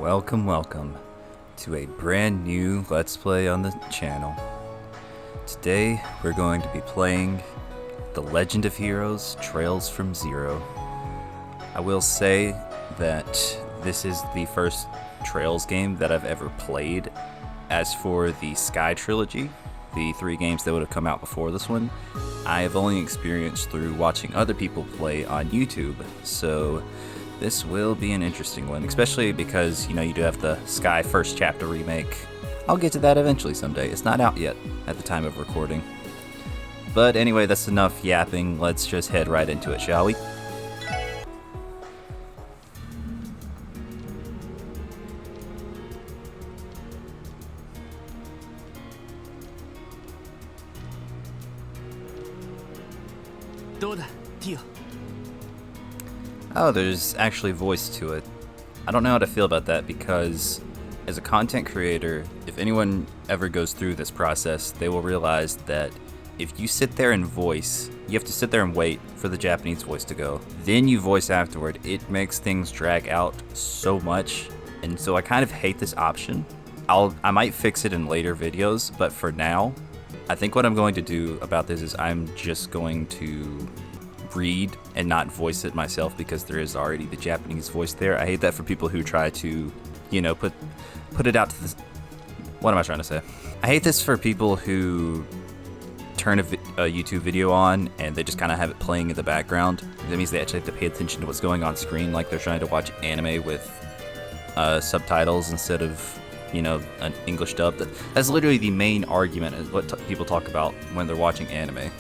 Welcome to a brand new Let's Play on the channel. Today we're going to be playing The Legend of Heroes Trails from Zero. I will say that this is the first Trails game that I've ever played. As for the Sky trilogy, the 3 games that would have come out before this one, I have only experienced through watching other people play on YouTube, so this will be an interesting one, especially because, you do have the Sky First Chapter remake. I'll get to that eventually someday. It's not out yet at the time of recording. But anyway, that's enough yapping. Let's just head right into it, shall we? Tio. Oh, there's actually voice to it. I don't know how to feel about that because as a content creator, if anyone ever goes through this process, they will realize that if you sit there and voice, you have to sit there and wait for the Japanese voice to go. Then you voice afterward. It makes things drag out so much, and so I kind of hate this option. I might fix it in later videos, but for now, I think what I'm going to do about this is I'm just going to read and not voice it myself because there is already the Japanese voice there. I hate that for people who try to, put it out to this. What am I trying to say? I hate this for people who turn a YouTube video on and they just kind of have it playing in the background. That means they actually have to pay attention to what's going on screen, like they're trying to watch anime with subtitles instead of, an English dub. That's literally the main argument, is what people talk about when they're watching anime.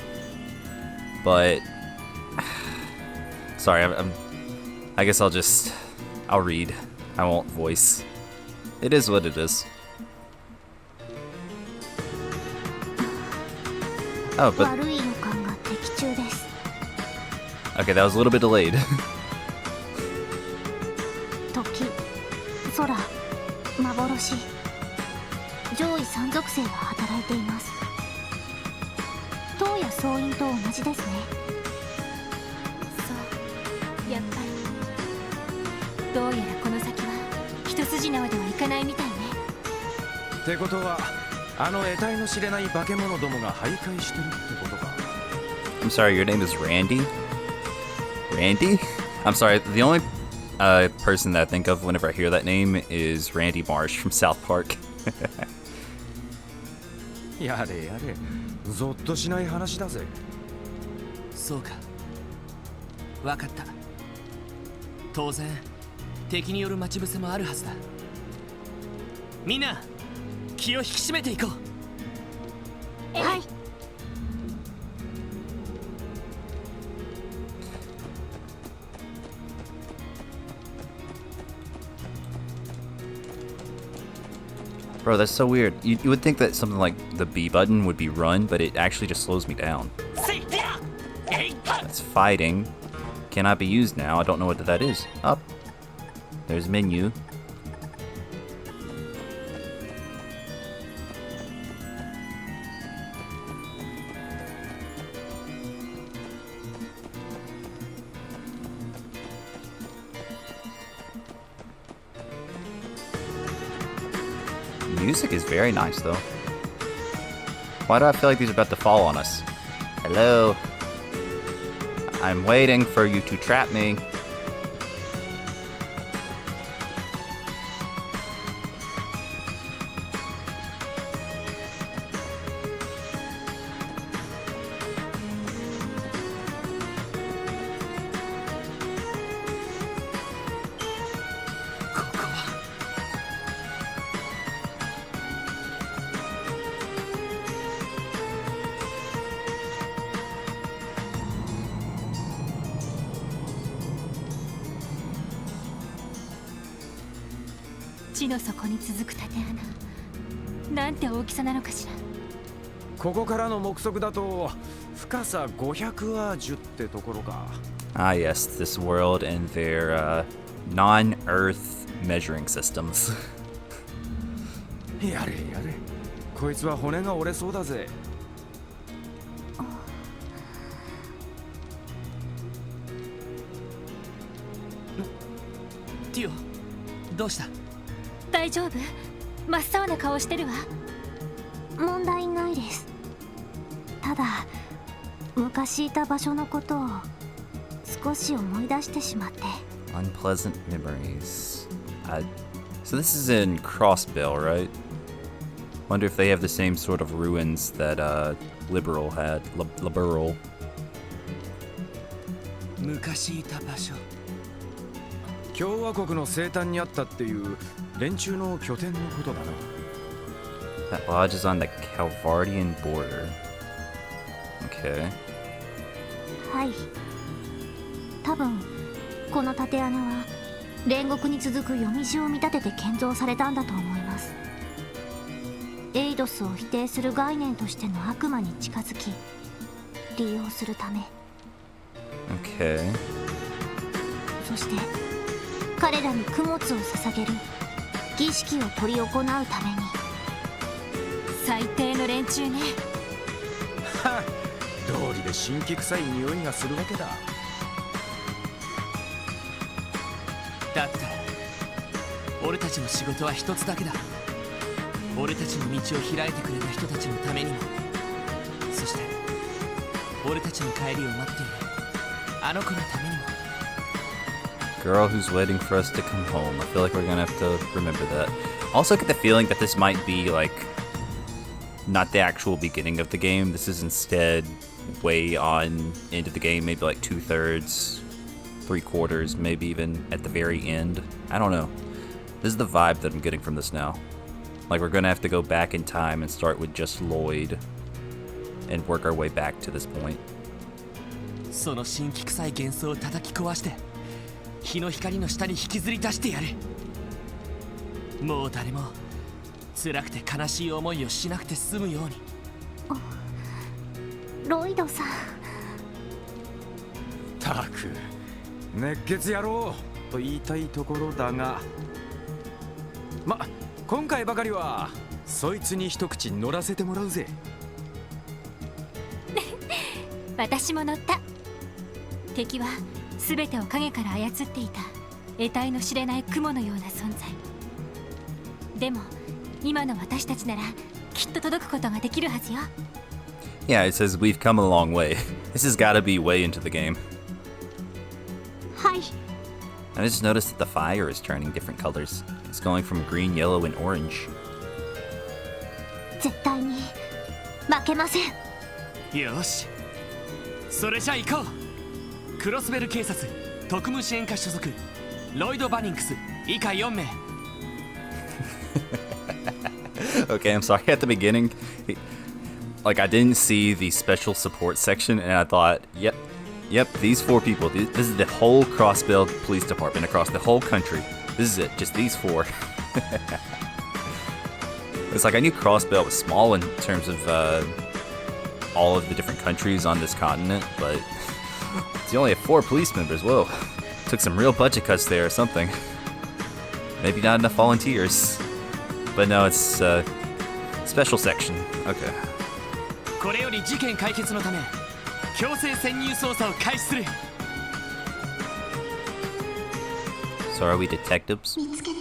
But sorry, I guess I'll read. I won't voice. It is what it is. Oh, but okay, that was a little bit delayed. 時、空、幻、上位3属性が働いています。塔や総員と同じですね。そう、やっぱり。どうやらこの先は一筋縄ではいかないみたいね。ってことは、あの得体の知れない化け物どもが徘徊してるってことか。I'm sorry, your name is Randy? Randy? I'm sorry, the only person that I think of whenever I hear that name is Randy Marsh from South Park. やれやれ、ゾッとしない話だぜ。そうか。わかった。当然、敵による待ち伏せもあるはずだ。みんな、気を引き締めていこう。はい。Bro, that's so weird. You would think that something like the B button would be run, but it actually just slows me down. That's fighting. Cannot be used now. I don't know what that is. Up. There's menu. Music is very nice though. Why do I feel like these are about to fall on us? Hello? I'm waiting for you to trap me.「地の底に続く縦穴」なんて大きさなのかしら。ここからの目測だと深さ500アージュってところか。Ah yes, this world and their non-Earth measuring systems. やれやれ、こいつは骨が折れそうだぜ。ティオ、どうした？大丈夫？真っ青な顔してるわ。問題ないです。ただ昔いた場所のことを少し思い出してしまって。 Unpleasant memories. So this is in Crossbell, right? Wonder if they have the same sort of ruins that Liberl had. Liberl. 昔いた場所。共和国の生誕にあったっていう連中の拠点のことだな。 That lodge is on the Calvardian border. Okay. はい。多分この縦穴は煉獄に続く夜道を見立てて建造されたんだと思います。エイドスを否定する概念としての悪魔に近づき利用するため。 Okay. そして彼らに供物を捧げる儀式を執り行うために。最低の連中ね。はっ、道理で神気臭い匂いがするわけだ。だったら俺たちの仕事は一つだけだ。俺たちの道を開いてくれた人たちのためにも、そして俺たちの帰りを待っているあの子のためにも。 Girl who's waiting for us to come home. I feel like we're gonna have to remember that. Also get the feeling that this might be like not the actual beginning of the game. This is instead way on into the game, maybe like 2/3, 3/4, maybe even at the very end. I don't know. This is the vibe that I'm getting from this now. Like we're gonna have to go back in time and start with just Lloyd and work our way back to this point. その神気臭い幻想を叩き壊して日の光の下に引きずり出してやる。もう誰も辛くて悲しい思いをしなくて済むように。ロイドさん。たく熱血野郎と言いたいところだが、今回ばかりはそいつに一口乗らせてもらうぜ。私も乗った。敵は全てを影から操っていた得体の知れない雲のような存在。でも今の私たちならきっと届くことができるはずよ。 Yeah, it says we've come a long way. This has got to be way into the game. はい。 I just noticed that the fire is turning different colors. It's going from green, yellow, and orange. 絶対に負けません。よし、それじゃ行こう。クロスベル警察特務支援課所属ロイド・バニングス以下4名。Okay, I'm sorry at the beginning. Like, I didn't see the special support section, and I thought, yep, these 4 people. This is the whole Crossbell Police Department across the whole country. This is it, just these 4. It's like I knew Crossbell was small in terms of all of the different countries on this continent, but you only have 4 police members. Whoa, took some real budget cuts there or something. Maybe not enough volunteers. But no, it's special section. Okay. これより事件解決のため強制潜入捜査を開始する。 So are we detectives? 見つけて。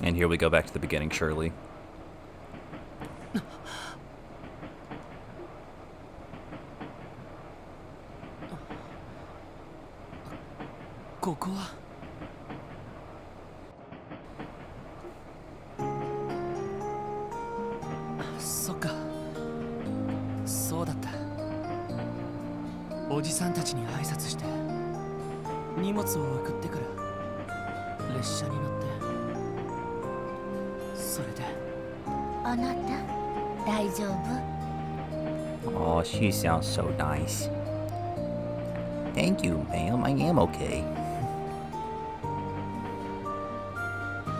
And here we go back to the beginning, surely. ここはそっか、そうだった。おじさんたちに挨拶して荷物を送ってから列車に乗って、それで。あなた大丈夫？ Oh, she sounds so nice. Thank you, ma'am. I am okay.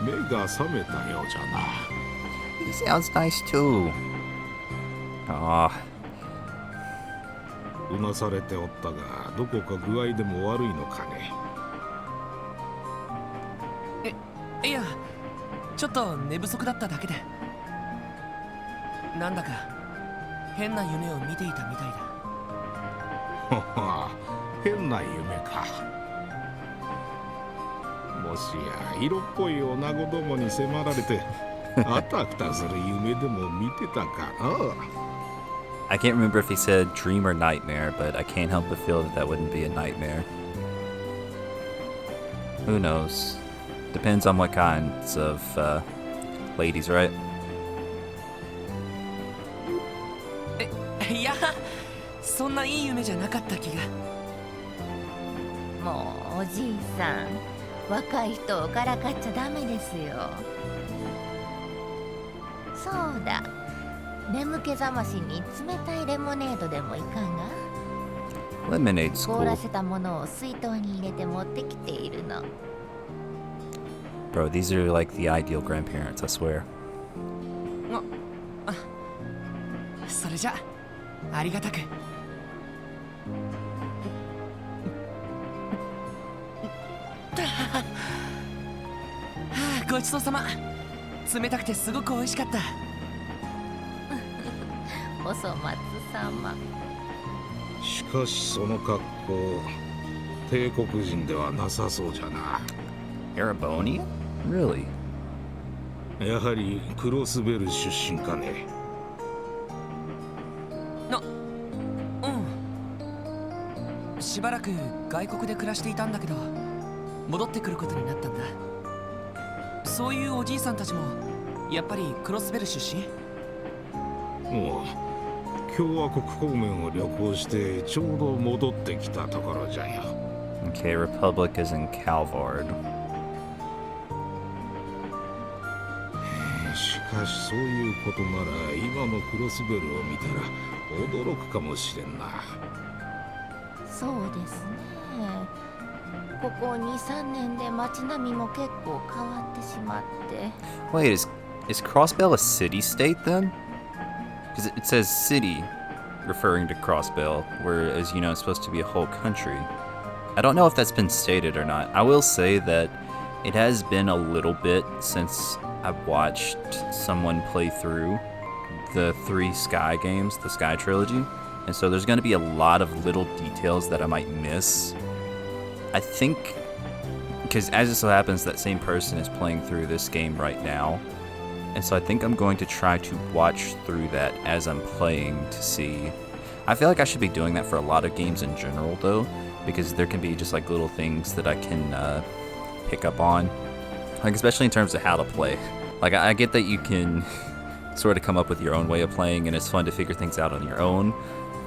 目が覚めたようじゃな。He sounds nice too. Ah, うなされておったが、どこか具合でも悪いのかね。いや、ちょっと寝不足だっただけで。なんだか変な夢を見ていたみたいだ。変な夢か。もしや色っぽい女子どもに迫られてあたふたする夢でも見てたかな。I can't remember if he said dream or nightmare, but I can't help but feel that that wouldn't be a nightmare. Who knows? Depends on what kinds of ladies, right? いや、そんないい夢じゃなかった気が。もうおじいさん、若い人をからかっちゃダメですよ。そうだ、眠気覚ましに冷たいレモネードでもいかが？ Lemonade's 凍ら cool. せたものを水筒に入れて持ってきているの。Bro, these are like the ideal grandparents, I swear. それじゃありがたく。ごちそうさま。冷たくてすごく美味しかった。お粗末様。しかしその格好帝国人ではなさそうじゃな。 Arabonia? Really? やはりクロスベル出身かね。しばらく外国で暮らしていたんだけど、戻ってくることになったんだ。そういうおじいさんたちもやっぱりクロスベル出身？もう共和国方面を旅行してちょうど戻ってきたところじゃよ。 Okay, Republic is in Calvard. しかしそういうことなら今のクロスベルを見たら驚くかもしれんな。そうですね。ここ2、3年で街並みも結構変わってしまって。 Wait, is Crossbell a city-state then? Because it says city, referring to Crossbell, whereas, you know, it's supposed to be a whole country. I don't know if that's been stated or not. I will say that it has been a little bit since I've watched someone play through the 3 Sky games, the Sky trilogy. And so there's going to be a lot of little details that I might miss. I think, because as it so happens, that same person is playing through this game right now. And so I think I'm going to try to watch through that as I'm playing to see. I feel like I should be doing that for a lot of games in general, though, because there can be just like little things that I can pick up on. Like, especially in terms of how to play. Like, I get that you can sort of come up with your own way of playing, and it's fun to figure things out on your own.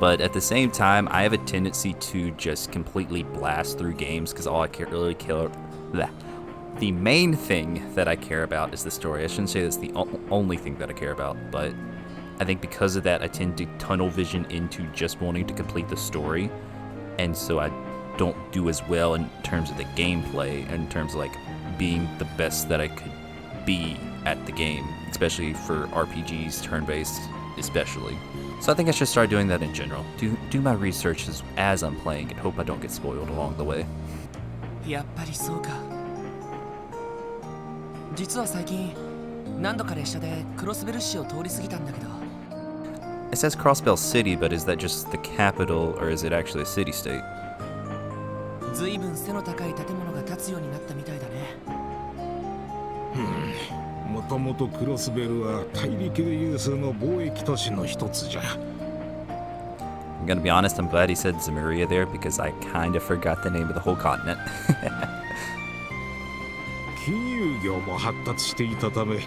But at the same time, I have a tendency to just completely blast through games because all I really care. The main thing that I care about is the story. I shouldn't say that's the only thing that I care about, but I think because of that, I tend to tunnel vision into just wanting to complete the story, and so I don't do as well in terms of the gameplay, in terms of like being the best that I could be at the game, especially for RPGs, turn-based, especially. So I think I should start doing that in general. Do my research as I'm playing and hope I don't get spoiled along the way. やっぱりそうか。実は最近何度か列車でクロスベル市を通り過ぎたんだけど。It says Crossbell City, but is that just the capital or is it actually a city-state? ずいぶん背の高い建物が建つようになったみたいだね。もともとクロスベルは大陸有数の貿易都市の一つじゃ。I'm gonna be honest, I'm glad he said Zemuria there because I kind of forgot the name of the whole continent. 金融業も発達していたため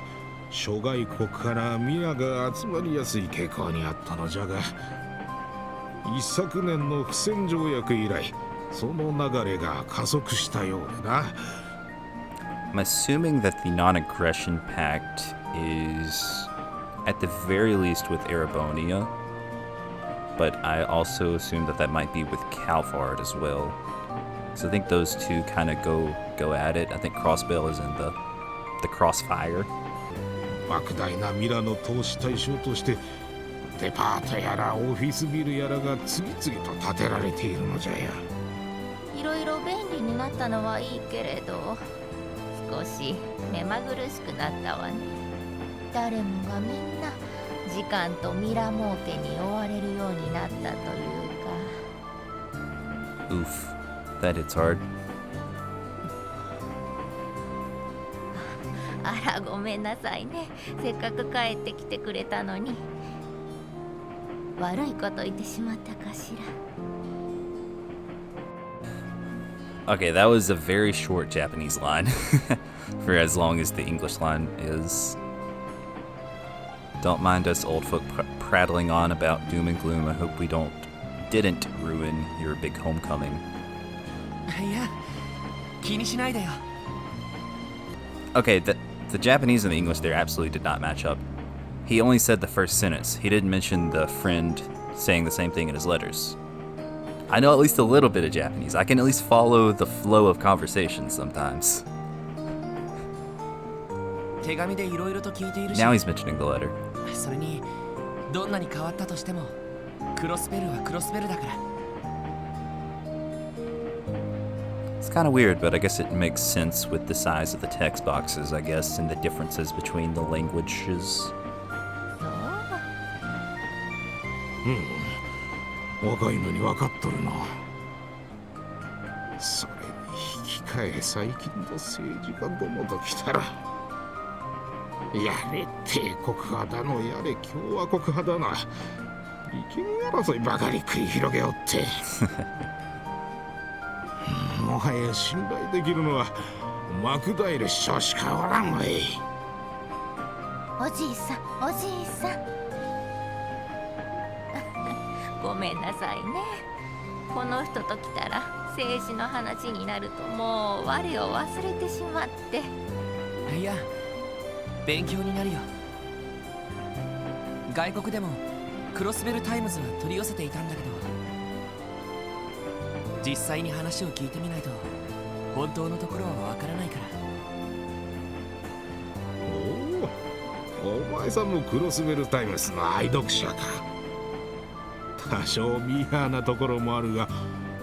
諸外国から皆が集まりやすい傾向にあったのじゃが、一昨年の不戦条約以来その流れが加速したようでな。I'm assuming that the non-aggression pact is at the very least with Arabonia, but I also assume that that might be with Calvard as well. So I think those two kind of go at it. I think Crossbell is in the crossfire. 莫大なミラの投資対象としてデパートやらオフィスビルやらが次々と建てられているのじゃよ。いろいろ便利になったのはいいけれど、少し目まぐるしくなったわね。誰もがみんな時間とミラ儲けに追われるようになったというか。Oof. That hits hard. あらごめんなさいね。せっかく帰ってきてくれたのに。悪いこと言ってしまったかしら。 Okay, that was a very short Japanese line for as long as the English line is. Don't mind us old folk prattling on about doom and gloom. I hope we didn't ruin your big homecoming. いや、気にしないでよ。 Okay, the Japanese and the English there absolutely did not match up. He only said the first sentence. He didn't mention the friend saying the same thing in his letters. I know at least a little bit of Japanese. I can at least follow the flow of conversation sometimes. 手紙でいろいろと聞いているし。 Now he's mentioning the letter. それに、どんなに変わったとしても、クロスベルはクロスベルだから。 It's kind of weird, but I guess it makes sense with the size of the text boxes, I guess, and the differences between the languages. 若いのに分かっとるな。それに引き換え最近の政治家どもときたら、やれ帝国派だのやれ共和国派だな、意見争いばかり繰り広げおって。もはや信頼できるのはマクダイル首相しかおらんわい。おじいさん、おじいさん。ごめんなさいね。この人と来たら政治の話になるともう我を忘れてしまって。いや、勉強になるよ。外国でもクロスベルタイムズは取り寄せていたんだけど、実際に話を聞いてみないと本当のところはわからないから。お前さんもクロスベルタイムズの愛読者か。多少ミーハーなところもあるが、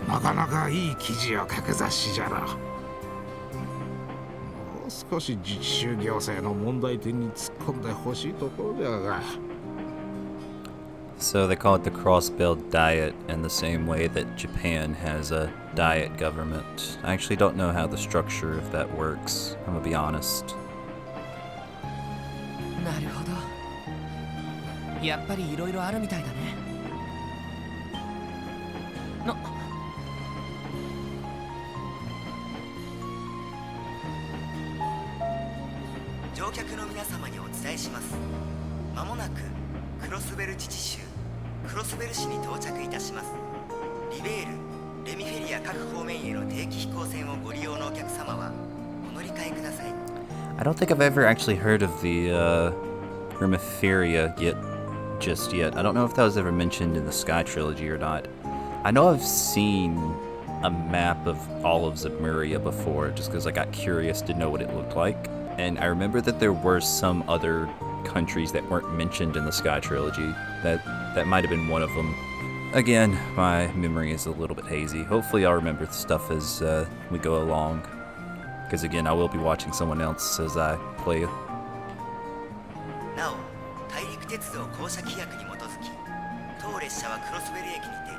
なかなかいい記事を書く雑誌じゃろ。もう少し自治州行政の問題点に突っ込んでほしいところだが。So they call it the Crossbell diet in the same way that Japan has a diet government. I actually don't know how the structure of that works, I'm gonna be honest. なるほど。やっぱりいろいろあるみたいだね。乗客の皆様にお伝えします。まもなくクロスベル自治州クロスベル市に到着いたします。リベール、レミフェリア各方面への定期飛行船をご利用のお客様はお乗り換えください。I don't think I've ever actually heard of the Remiferia just yet. I don't know if that was ever mentioned in the Sky Trilogy or not. I know I've seen a map of all of Zemuria before, just because I got curious to know what it looked like. And I remember that there were some other countries that weren't mentioned in the Sky Trilogy. That might have been one of them. Again, my memory is a little bit hazy. Hopefully I'll remember the stuff as we go along. Because again, I will be watching someone else as I play. なお、大陸鉄道降車規約に基づき、当列車はクロスベル駅にて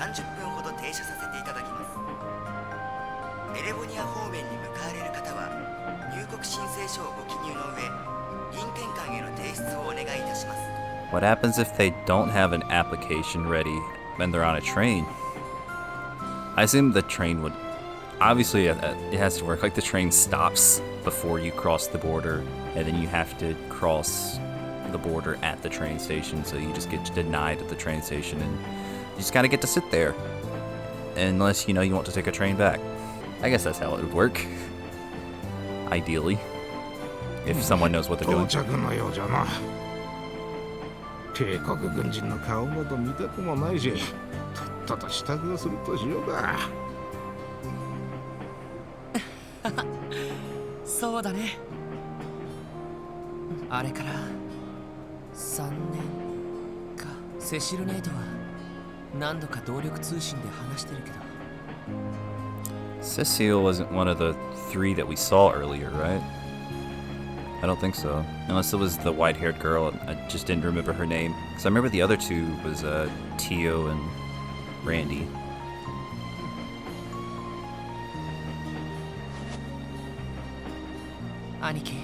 30分ほど停車させていただきます。エレボニア方面に向かわれる方は、入国申請書をご記入の上、臨検官への提出をお願いいたします。What happens if they don't have an application ready when they're on a train? I assume the train would... Obviously, it has to work. Like, the train stops before you cross the border, and then you have to cross the border at the train station, so you just get denied at the train station, and you just gotta get to sit there. Unless, you know, you want to take a train back. I guess that's how it would work. Ideally. If someone knows what they're doing. 到着のようじゃな。帝国軍人の顔など見たくもないし、とっとと支度をするとしようか。そうだね。あれから3年か。セシルネートは何度か動力通信で話してるけど。Cecile wasn't one of the 3 that we saw earlier, right? I don't think so. Unless it was the white-haired girl, I just didn't remember her name. So I remember the other 2 was Tio and Randy. 兄貴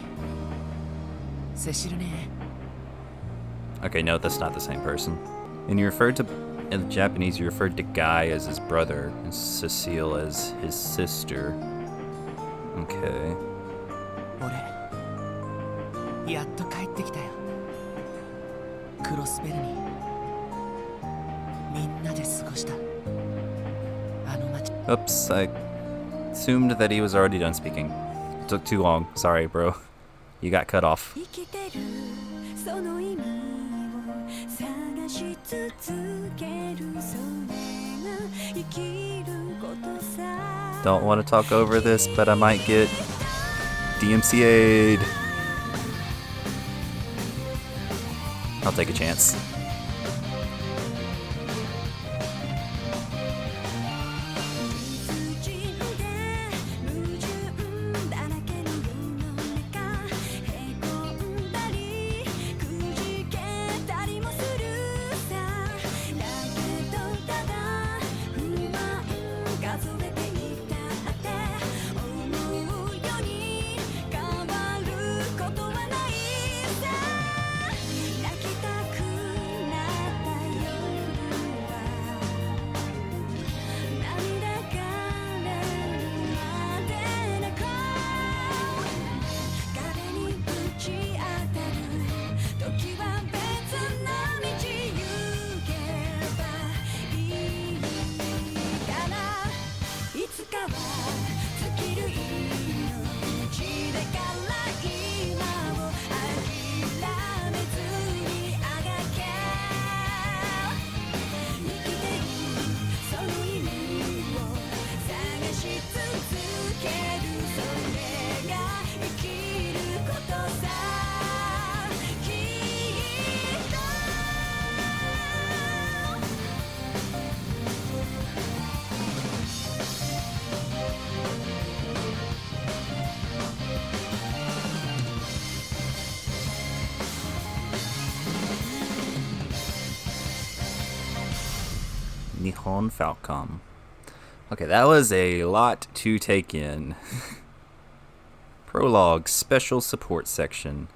接しるね Okay, no, that's not the same person. And you referred to, in Japanese, you referred to Guy as his brother and Cecile as his sister. Okay. 俺やっと帰ってきたよクロスベルにみんなで過ごしたあの街 Oops, I assumed that he was already done speaking. It took too long. Sorry, bro. You got cut off. 生きてるその意味を探し続けるそれが生きることさ Don't want to talk over this, but I might get DMCA'd. I'll take a chance. 自分で矛盾だらけの世の中へこんだりくじけたりもするさだけどただ不安数えていたって思うように変わることはないさ泣きたくなった夜は涙がれるまで泣こう壁にぶち当たる時は別な道行けばいいからいつかは尽きる命だから今を諦めずにあがけ生きてるその意味を探し続けるそれが生きることさきっと Nihon Falcom. Okay, that was a lot to take in. Prologue, special support section.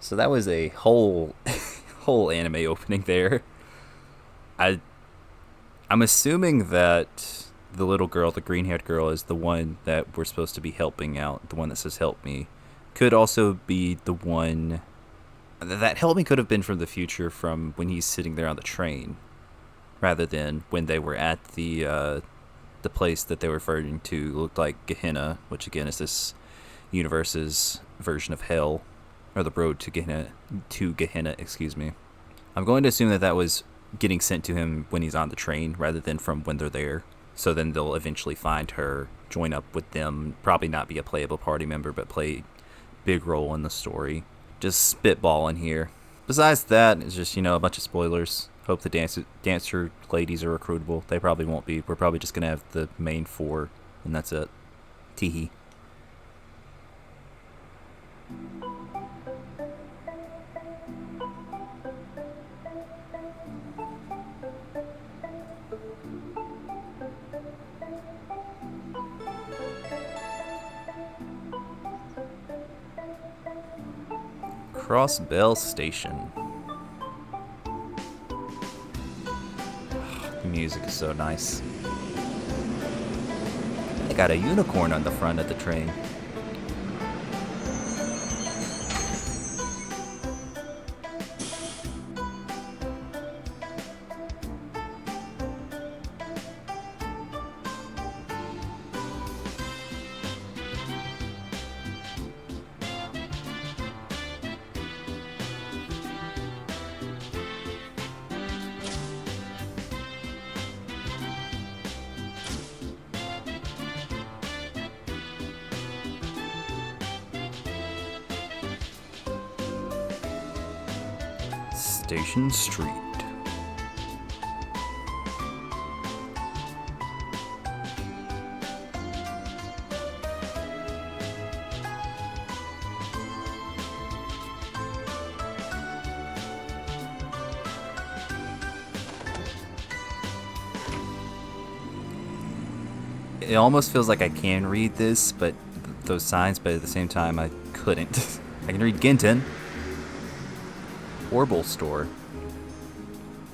So that was a whole whole anime opening there. I'm assuming that the little girl, the green-haired girl, is the one that we're supposed to be helping out. The one that says "help me" could also be the one that "help me" could have been from the future, from when he's sitting there on the train, rather than when they were at the place that they were referring to looked like Gehenna, which again is this universe's version of hell, or the road to Gehenna, excuse me. I'm going to assume that that was getting sent to him when he's on the train rather than from when they're there. So then they'll eventually find her, join up with them, probably not be a playable party member, but play a big role in the story. Just spitballing here. Besides that, it's just, a bunch of spoilers. Hope the dancer ladies are recruitable. They probably won't be. We're probably just going to have the main four, and that's it. Teehee. Crossbell Station. The music is so nice. They got a unicorn on the front of the train. Station Street. It almost feels like I can read this, but those signs, but at the same time, I couldn't. I can read Ginton. Orbital store.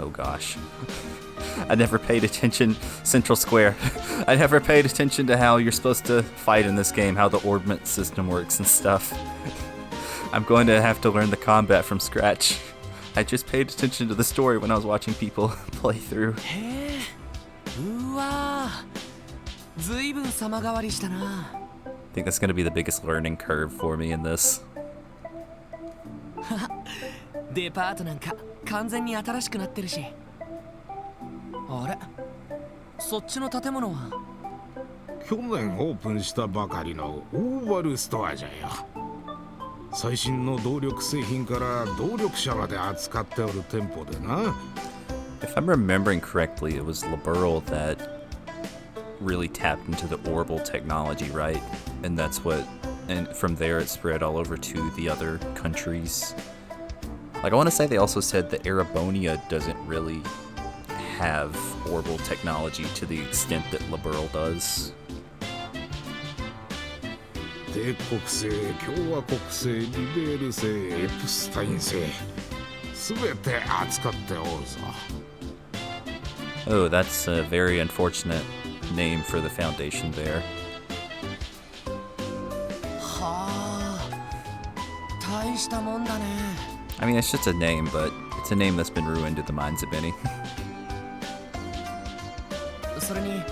Oh gosh. I never paid attention. Central Square. I never paid attention to how you're supposed to fight in this game, how the orbment system works and stuff. I'm going to have to learn the combat from scratch. I just paid attention to the story when I was watching people play through. Hey, I think that's going to be the biggest learning curve for me in this. デパートなんか完全に新しくなってるし。あれ、そっちの建物は去年オープンしたばかりのオーバルストアじゃよ。最新の動力製品から動力車まで扱っておる店舗でな。If I'm remembering correctly, it was Liberl that really tapped into the orbital technology, right? And that's what, and from there it spread all over to the other countries. Like, I want to say they also said that Erebonia doesn't really have orbital technology to the extent that Liberl does. 帝国製、共和国製、リベール製、エプスタイン製、すべて扱っておるぞ。Oh, that's a very unfortunate name for the Foundation there. はあ、大したもんだね。I mean, it's just a name, but it's a name that's been ruined in the minds of many. それに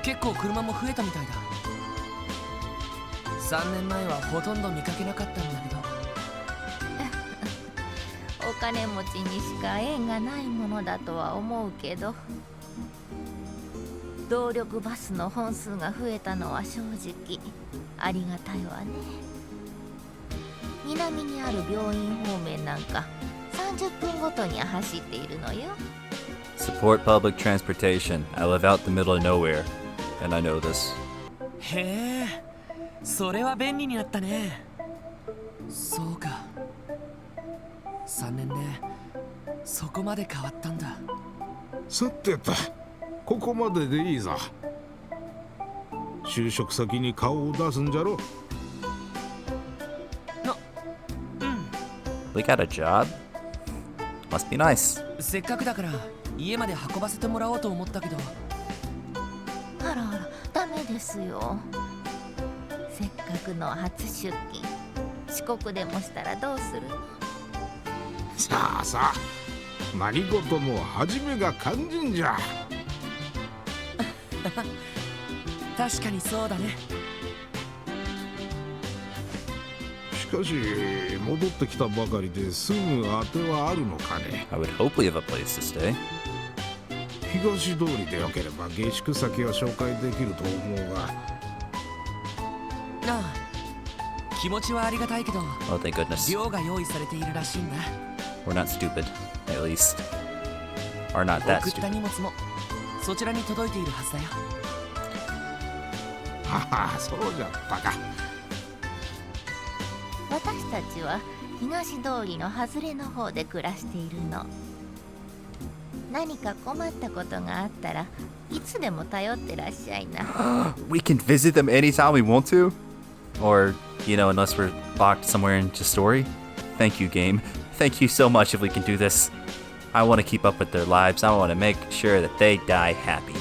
結構車も増えたみたいだ。3年前はほとんど見かけなかったんだけど。お金持ちにしか縁がないものだとは思うけど、動力バスの本数が増えたのは正直ありがたいわね。南にある病院方面なんか30分ごとに走っているのよ。Support public transportation. I live out the middle of nowhere, and I know this. へえ、それは便利になったね。そうか。3年でそこまで変わったんだ。さてと、ここまででいいぞ。就職先に顔を出すんじゃろ。We got a job? Must be nice. せっかくだから家まで運ばせてもらおうと思ったけど。あらあら、ダメですよ。せっかくの初出勤、遅刻でもしたらどうするの？さあさあ、何事も始めが肝心じゃ。確かにそうだね。しかし戻ってきたばかりですぐ当てはあるのかね。 I would hope we have a place to stay. 東通りでよければ下宿先は紹介できると思うが。ああ、気持ちはありがたいけど、 Oh, thank goodness. 寮が用意されているらしいんだ。 We're not stupid, at least. Or not that 送った stupid. 荷物もそちらに届いているはずだよ。はは、そうじゃったか。私たちは東通りの外れの方で暮らしているの。何か困ったことがあったらいつでも頼ってらっしゃいな。We can visit them anytime we want to? Or, you know, unless we're locked somewhere into story? Thank you, game. Thank you so much if we can do this. I want to keep up with their lives. I want to make sure that they die happy.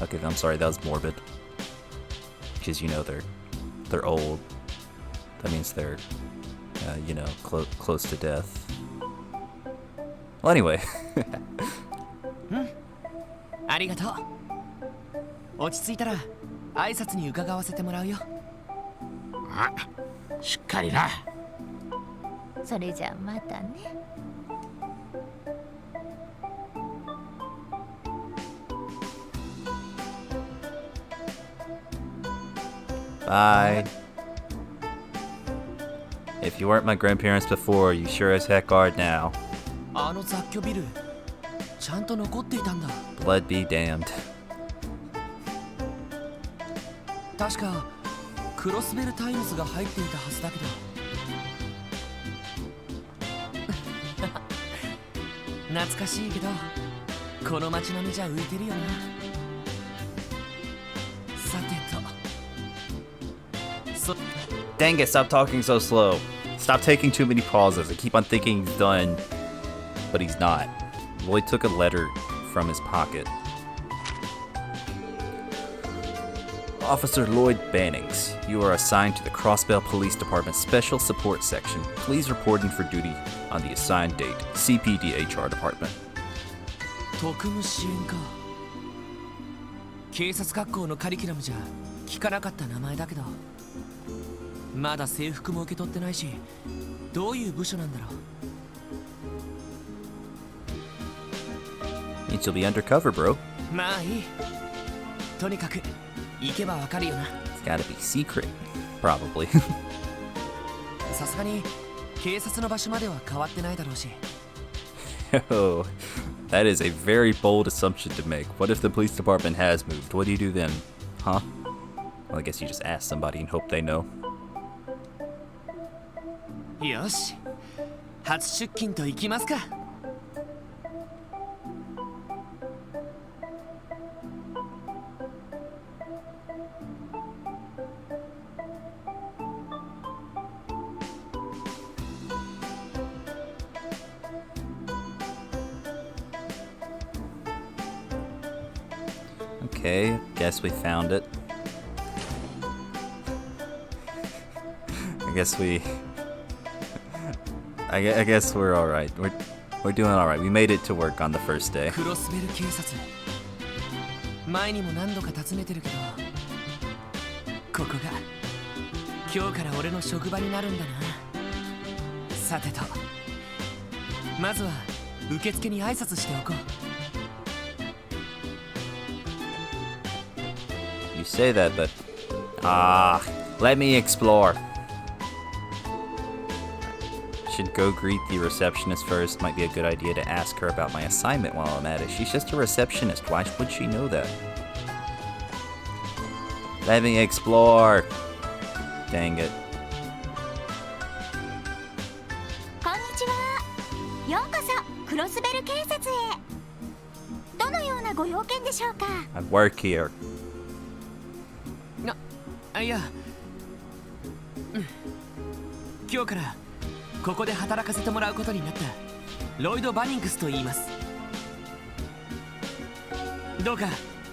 Okay, I'm sorry, that was morbid. Because, you know, they're old. That means they're, you know, close to death. Well, anyway. ありがとう。落ち着いたら挨拶に伺わせてもらうよ。あ、しっかりな。それじゃあまたね。Bye. If you weren't my grandparents before, you sure as heck are now. あの雑居ビル、ちゃんと残っていたんだ。Blood be damned. 確かクロスベルタイムズが入っていたはずだけど。懐かしいけど、この街並みじゃ浮いてるよな。さてと、Dang it, stop talking so slow. Stop taking too many pauses. I keep on thinking he's done, but he's not. Lloyd took a letter from his pocket. Officer Lloyd Bannings, you are assigned to the Crossbell Police Department Special Support Section. Please report in for duty on the assigned date. CPDHR Department. 特務支援か。警察学校のカリキュラムじゃ聞かなかった名前だけど、まだ制服も受け取ってないし、どういう部署なんだろう。 Means you'll be undercover, bro. まあいい。とにかく行けばわかるよな。 It's gotta be secret, probably. さすがに警察の場所までは変わってないだろうし。Oh, that is a very bold assumption to make. What if the police department has moved? What do you do then? Huh? Well, I guess you just ask somebody and hope they know. よし、初出勤と行きますか。Okay, guess we found it. I guess we're all right. We're doing all right. We made it to work on the first day. クロスベル警察。前にも何度か訪ねてるけど、ここが今日から俺の職場になるんだな。さてと、まずは受付に挨拶しておこう。You say that, but let me explore. Should go greet the receptionist first. Might be a good idea to ask her about my assignment while I'm at it. She's just a receptionist. Why would she know that? Let me explore. Dang it. こんにちは。ようこそクロスベル警察へ。どのようなご用件でしょうか。 I work here. いや、今日からここで働かせてもらうことになったロイド・バニングスと言います。どうか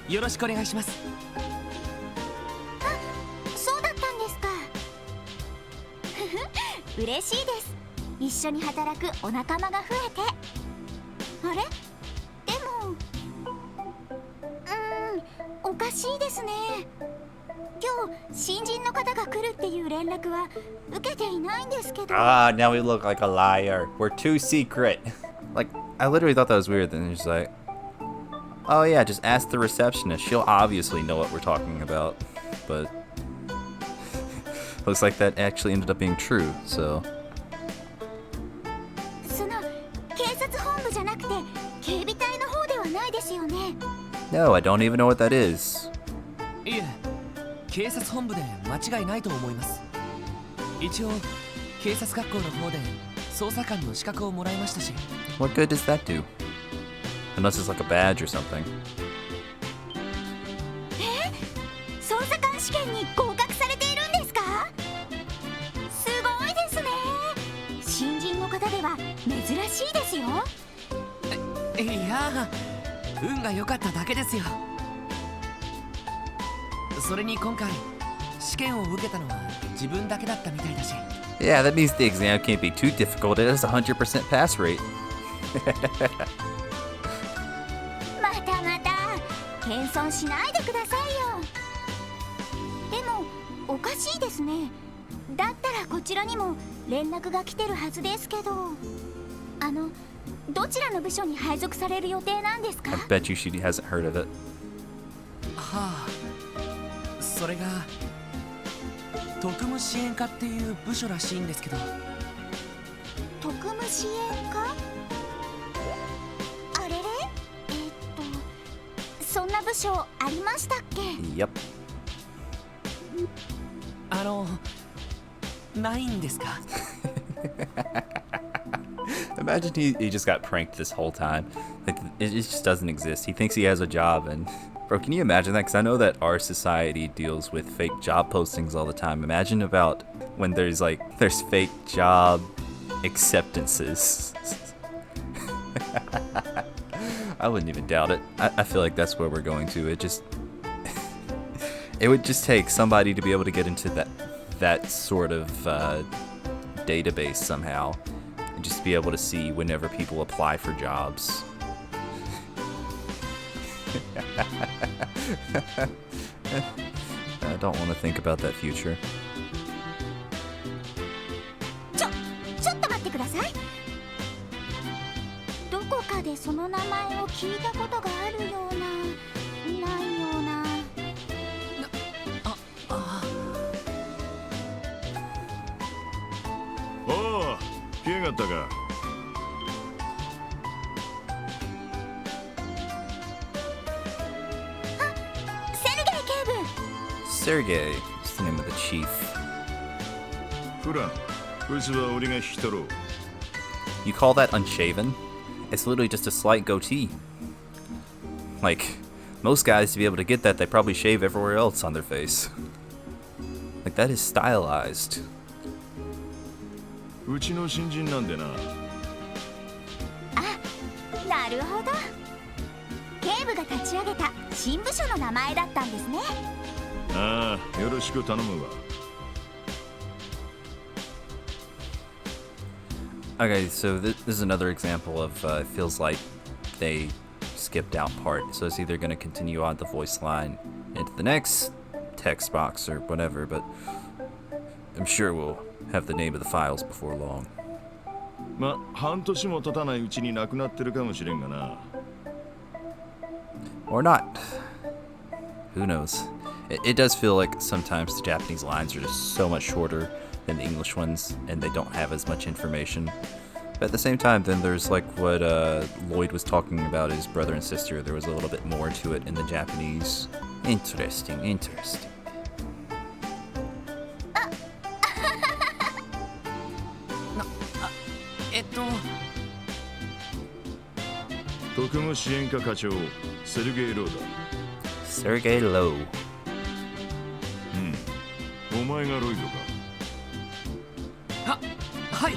よろしくお願いします。あ、そうだったんですか。嬉しいです。一緒に働くお仲間が増えて。あれ？でも、おかしいですね。今日新人の方が来るっていう連絡は受けていないんですけど。Ah, now we look like a liar. We're too secret. Like, I literally thought that was weird. Then he's like, oh yeah, just ask the receptionist. She'll obviously know what we're talking about. But looks like that actually ended up being true, so. その警察本部じゃなくて警備隊の方ではないですよね。No, I don't even know what that is. いえ、警察本部で間違いないと思います。一応警察学校の方で捜査官の資格をもらいましたし。 What good does that do? Unless it's like a badge or something. 捜査官試験に合格されているんですか？すごいですね。新人の方では珍しいですよ。いや、運が良かっただけですよ。それに今回試験を受けたのは自分だけだったみたいだし。 Yeah, that means the exam can't be too difficult. It has a 100% pass rate. またまた謙遜しないでくださいよ。でもおかしいですね。だったらこちらにも連絡が来てるはずですけど、どちらの部署に配属される予定なんですか？ I bet you she hasn't heard of it. はあ、それが特務支援課っていう部署らしいんですけど。特務支援課？あれれ？そんな部署ありましたっけ？ Yep. ないんですか？ Imagine he just got pranked this whole time. Like, it just doesn't exist. He thinks he has a job and Bro, can you imagine that? Because I know that our society deals with fake job postings all the time. Imagine about when there's fake job acceptances. I wouldn't even doubt it. I feel like that's where we're going to. It would just take somebody to be able to get into that sort of database somehow, and just be able to see whenever people apply for jobs. I don't want to think about that future. ちょっと待ってください。どこかでその名前を聞いたことがあるような、ないような。おお、来やがったか。Sergey is the name of the chief. フラン、こいつは俺が引き取ろう。 You call that unshaven? It's literally just a slight goatee. Like, most guys to be able to get that, they probably shave everywhere else on their face. Like, that is stylized. うちの新人なんでな。あ、なるほど。警部が立ち上げた新部署の名前だったんですね。ああ、よろしく頼むわ。Okay, so this is another example of it feels like they skipped out part. So it's either going to continue on the voice line into the next text box or whatever, but I'm sure we'll have the name of the files before long. ま、半年も経たないうちになくなってるかもしれんがな。Or not. Who knows? It does feel like sometimes the Japanese lines are just so much shorter than the English ones, and they don't have as much information. But at the same time, then there's like what Lloyd was talking about his brother and sister. There was a little bit more to it in the Japanese. Interesting, interesting. 特務支援課課長セルゲイ・ローだ。Sergey Low. お前がロイドか。はい、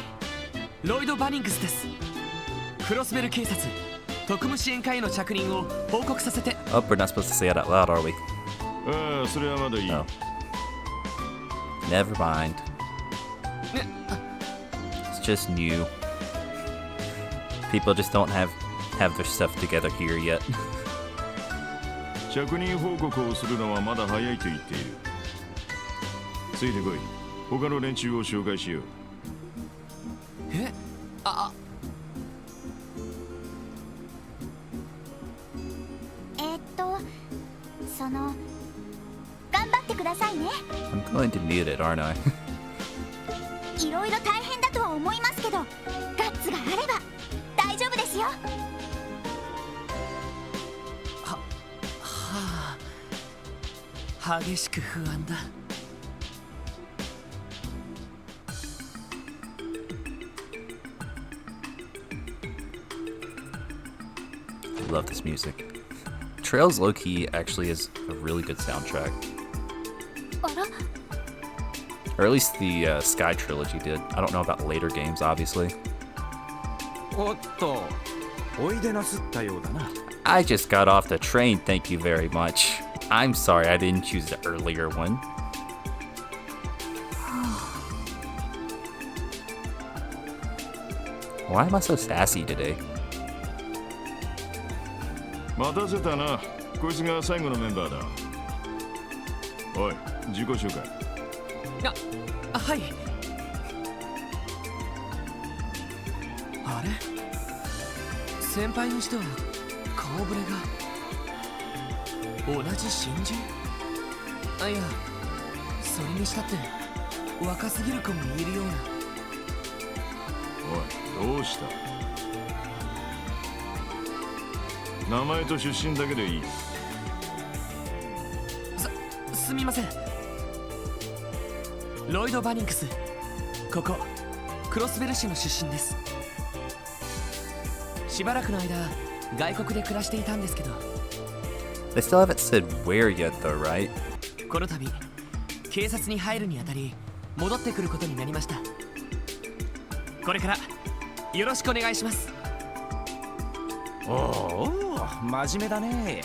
ロイド・バニングスです。クロスベル警察特務支援課への着任を報告させて。Oh, we're not supposed to say it out loud, are we? ああ、それはまだいい。No. Never mind. It's just new. People just don't have their stuff together here yet. 着任報告をするのはまだ早いと言っている。ついてこい。他の連中を紹介しよう。その頑張ってくださいね。 I'm going to need it, aren't I? いろいろ大変だとは思いますけど、ガッツがあれば大丈夫ですよ。激しく不安だ。Love this music. Trails low-key actually is a really good soundtrack. あら、 Or at least the Sky trilogy did. I don't know about later games, obviously. おっと、おいでなすったようだな。I just got off the train, thank you very much. I'm sorry I didn't choose the earlier one. Why am I so sassy today? 待たせたな。こいつが最後のメンバーだ。おい、自己紹介。はい。あれ？先輩にしては顔ぶれが同じ新人？あ、いや、それにしたって若すぎる子もいるような。おい、どうした？名前と出身だけでいい。すみません。ロイド・バニングス、ここクロスベル市の出身です。しばらくの間外国で暮らしていたんですけど、They still haven't said where yet, though, right? この度警察に入るにあたり戻ってくることになりました。これからよろしくお願いします。おお、真面目だね。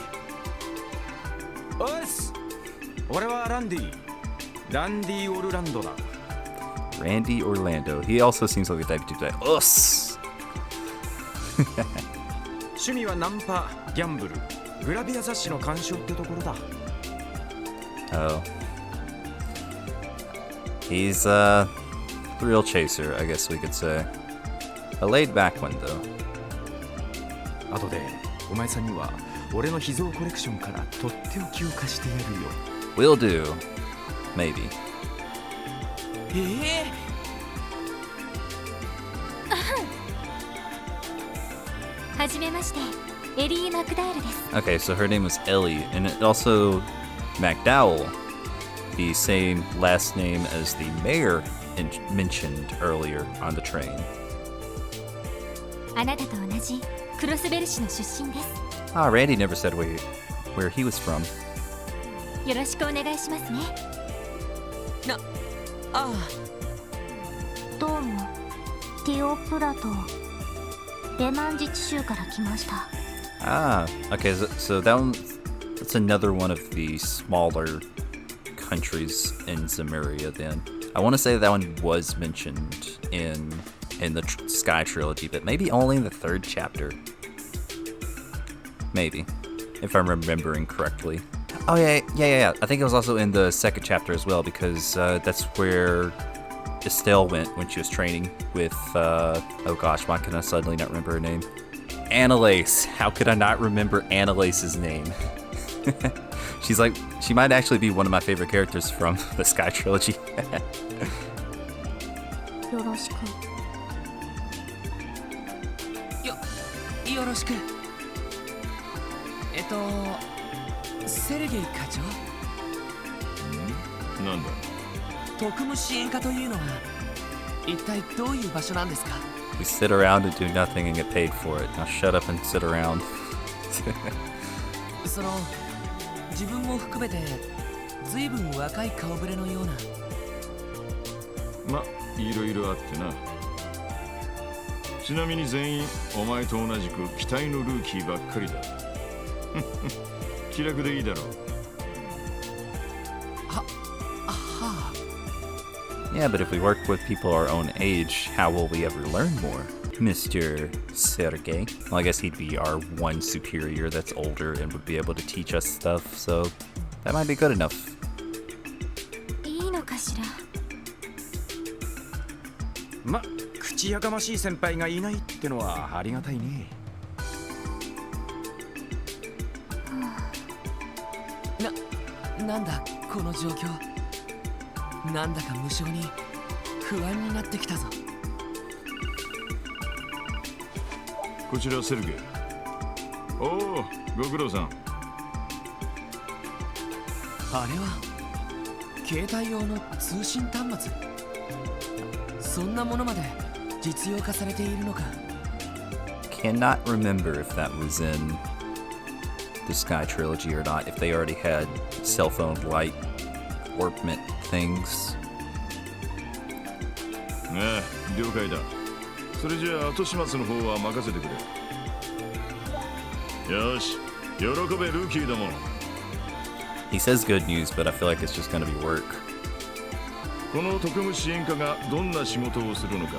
おっす、俺はランディ・オルランドだ。Randy Orlando. He also seems like the type to do that. Us. 趣味はナンパ、ギャンブル、グラビア雑誌の鑑賞ってところだ。Oh. He's a thrill chaser, I guess we could say. A laid back one, though. 後でお前さんには俺の秘蔵コレクションからとっておきを貸してやるよ。 Will do. Maybe. はじめまして、エリー・マクダウルです。 Okay, so her name was Elie, and it also MacDowell, the same last name as the mayor mentioned earlier on the train. あなたと同じクロスベル市の出身です。 Ah, Randy never said where he was from. よろしくお願いしますね。あどうも、ティオ・プラト、レマン自治州から来ました。 Ah, okay, so that's another one of the smaller countries in Zemuria then. I want to say that one was mentioned in the Sky Trilogy, but maybe only in the 3rd chapter. Maybe, if I'm remembering correctly. Oh yeah. I think it was also in the 2nd chapter as well, because that's where Estelle went when she was training with, oh gosh, why can I suddenly not remember her name? Annalise. How could I not remember Annalise's name? She might actually be one of my favorite characters from the Sky Trilogy. よろしく。よろしく。セルゲイ課長。なんだ。特務支援課というのは一体どういう場所なんですか？ We sit around and do nothing and get paid for it. Now shut up and sit around. その自分も含めて随分若い顔ぶれのような。ま、いろいろあってな。ちなみに全員お前と同じく期待のルーキーばっかりだ。気楽でいいだろう。Yeah, but if we work with people our own age, how will we ever learn more? Mr. Sergei. Well, I guess he'd be our one superior that's older and would be able to teach us stuff, so that might be good enough. いいのかしら。ま、口やかましい先輩がいないってのはありがたいね。なんだこの状況。なんだか無性に不安になってきたぞ。こちらセルゲイ。おお、ご苦労さん。あれは携帯用の通信端末。そんなものまで実用化されているのか。 Cannot remember if that was in the Sky Trilogy or not, if they already had cell phone light orbment things. ああ、了解だ。それじゃあ後始末の方は任せてくれ。よし、喜べルーキーども。He says good news, but I feel like it's just gonna be work. この特務支援課がどんな仕事をするのか、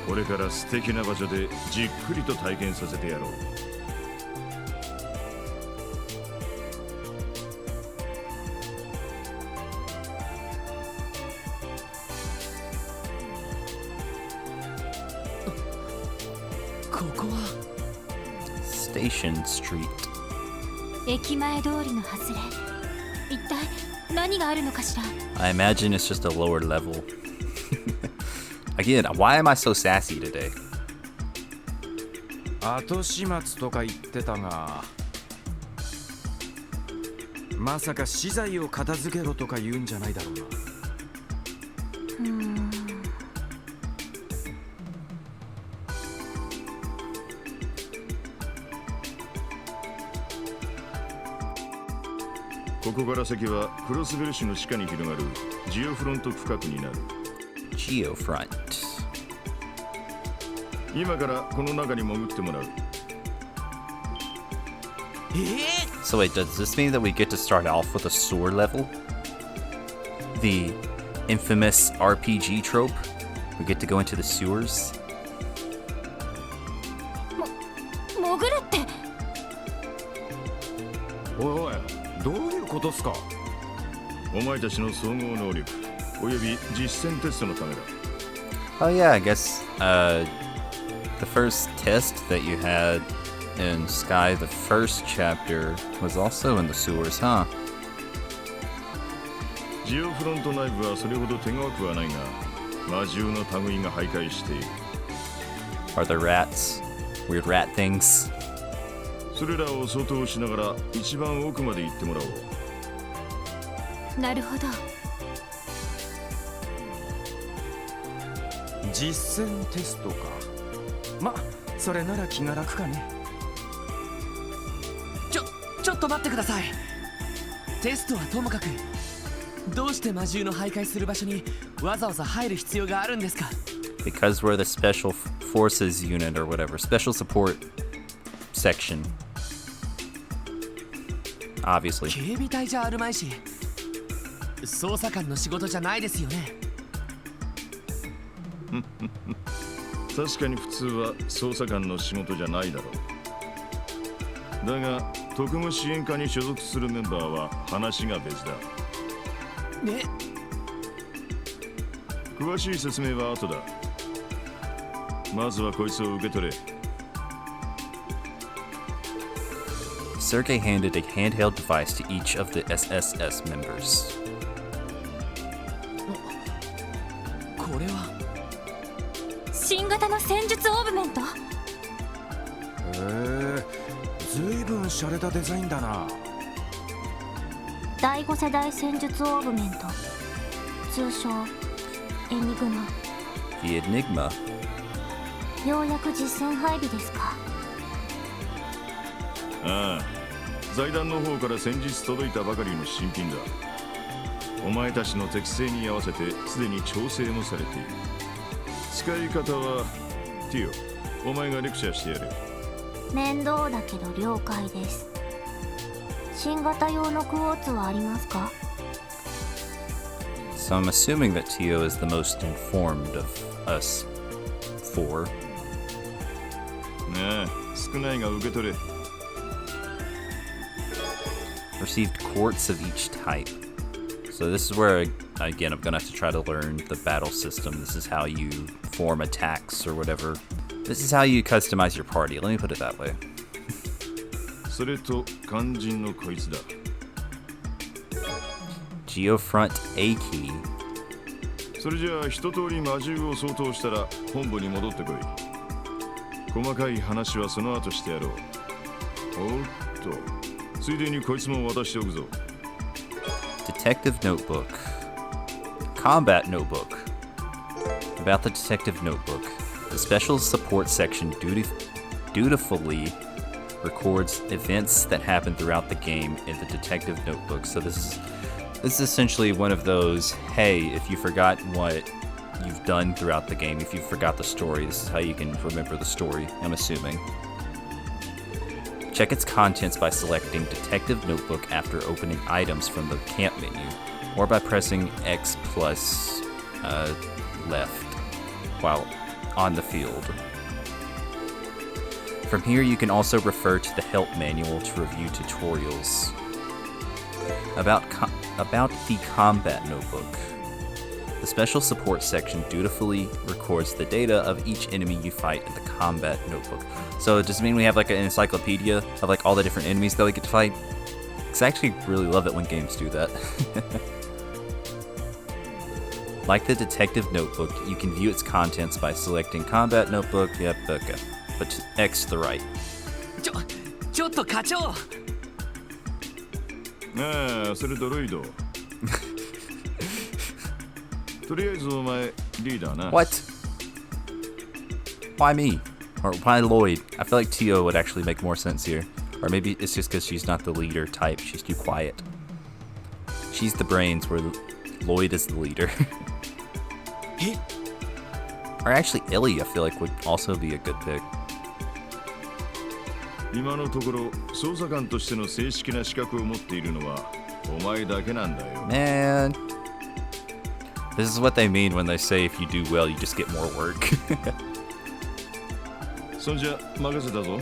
これから素敵な場所でじっくりと体験させてやろう。ここは Station Street. 駅前通りの外れ。一体何があるのかしら。 I imagine it's just a lower level. Again, why am I so sassy today? 後始末とか言ってたが、まさか資材を片付けろとか言うんじゃないだろうな。ここから先はクロスベル市の地下に広がるジオフロント区画になる。 Geofront. 今からこの中に潜ってもらう。So wait, does this mean that we get to start off with a sewer level? The infamous RPG trope? We get to go into the sewers? 潜るって。おいおい、どういうことっすか？お前たちの総合能力および実践テストのためだ。 Oh yeah, I guess the first test that you had in Sky, the first chapter, was also in the sewers, huh? ジオフロント内部はそれほど手強くはないが、魔獣の類が徘徊している。 Are there rats? Weird rat things? それらを外をしながら一番奥まで行ってもらおう。なるほど。実践テストか。ま、それなら気が楽かね。ちょっと待ってください。テストはともかく、どうして魔獣の徘徊する場所にわざわざ入る必要があるんですか？ Because we're the Special Forces unit or whatever. Special Support Section. Obviously. 警備隊じゃあるまいし、捜査官の仕事じゃないですよね。確かに普通は捜査官の仕事じゃないだろう。だが特務支援課に所属するメンバーは話が別だ。ね。詳しい説明は後だ。まずはこいつを受け取れ。 Sergei handed a handheld device to each of the SSS members. これは新型の戦術オーブメント。ずいぶん洒落たデザインだな。第5世代戦術オーブメント、通称エニグマ。 The Enigma. ようやく実戦配備ですか。ああ、財団の方から先日届いたばかりの新品だ。お前たちの適性に合わせてすでに調整もされている。使い方はティオ、お前がレクチャーしてやる。面倒だけど了解です。新型用のクォーツはありますか？ So I'm assuming that Tio is the most informed of us four. なあ、少ないが受け取れ。Received quartz of each type. So this is where, again, I'm gonna have to try to learn the battle system. This is how you form attacks or whatever. This is how you customize your party. Let me put it that way. それと肝心のこいつだ。 Geofront A key. それじゃあ一通り魔獣を掃討したら本部に戻ってこい。細かい話はその後してやろう。おっと、ついでにこいつも渡しておくぞ。 Detective Notebook. Combat Notebook. About the Detective Notebook. The Special Support Section dutifully records events that happen throughout the game in the Detective Notebook. So this is essentially one of those, hey, if you forgot what you've done throughout the game, if you forgot the story, this is how you can remember the story, I'm assuming. Check its contents by selecting Detective Notebook after opening items from the camp menu, or by pressing X plus left while on the field. From here, you can also refer to the help manual to review tutorials. About the combat notebook. The special support section dutifully records the data of each enemy you fight in the combat notebook. So does it mean we have like an encyclopedia of like all the different enemies that we get to fight? Because I actually really love it when games do that. Like the detective notebook, you can view its contents by selecting combat notebook. Yep, okay. But X to the right. ちょっと課長。ああ、それドロイド。とりあえずお前リーダーな。What? Why me? Or why Lloyd? I feel like Tio would actually make more sense here. Or maybe it's just because she's not the leader type. She's too quiet. She's the brains where Lloyd is the leader. Or actually, Elie, I feel like would also be a good pick. 今のところ捜査官としての正式な資格を持っているのはお前だけなんだよ。 Man, this is what they mean when they say if you do well, you just get more work. そんじゃ任せたぞ。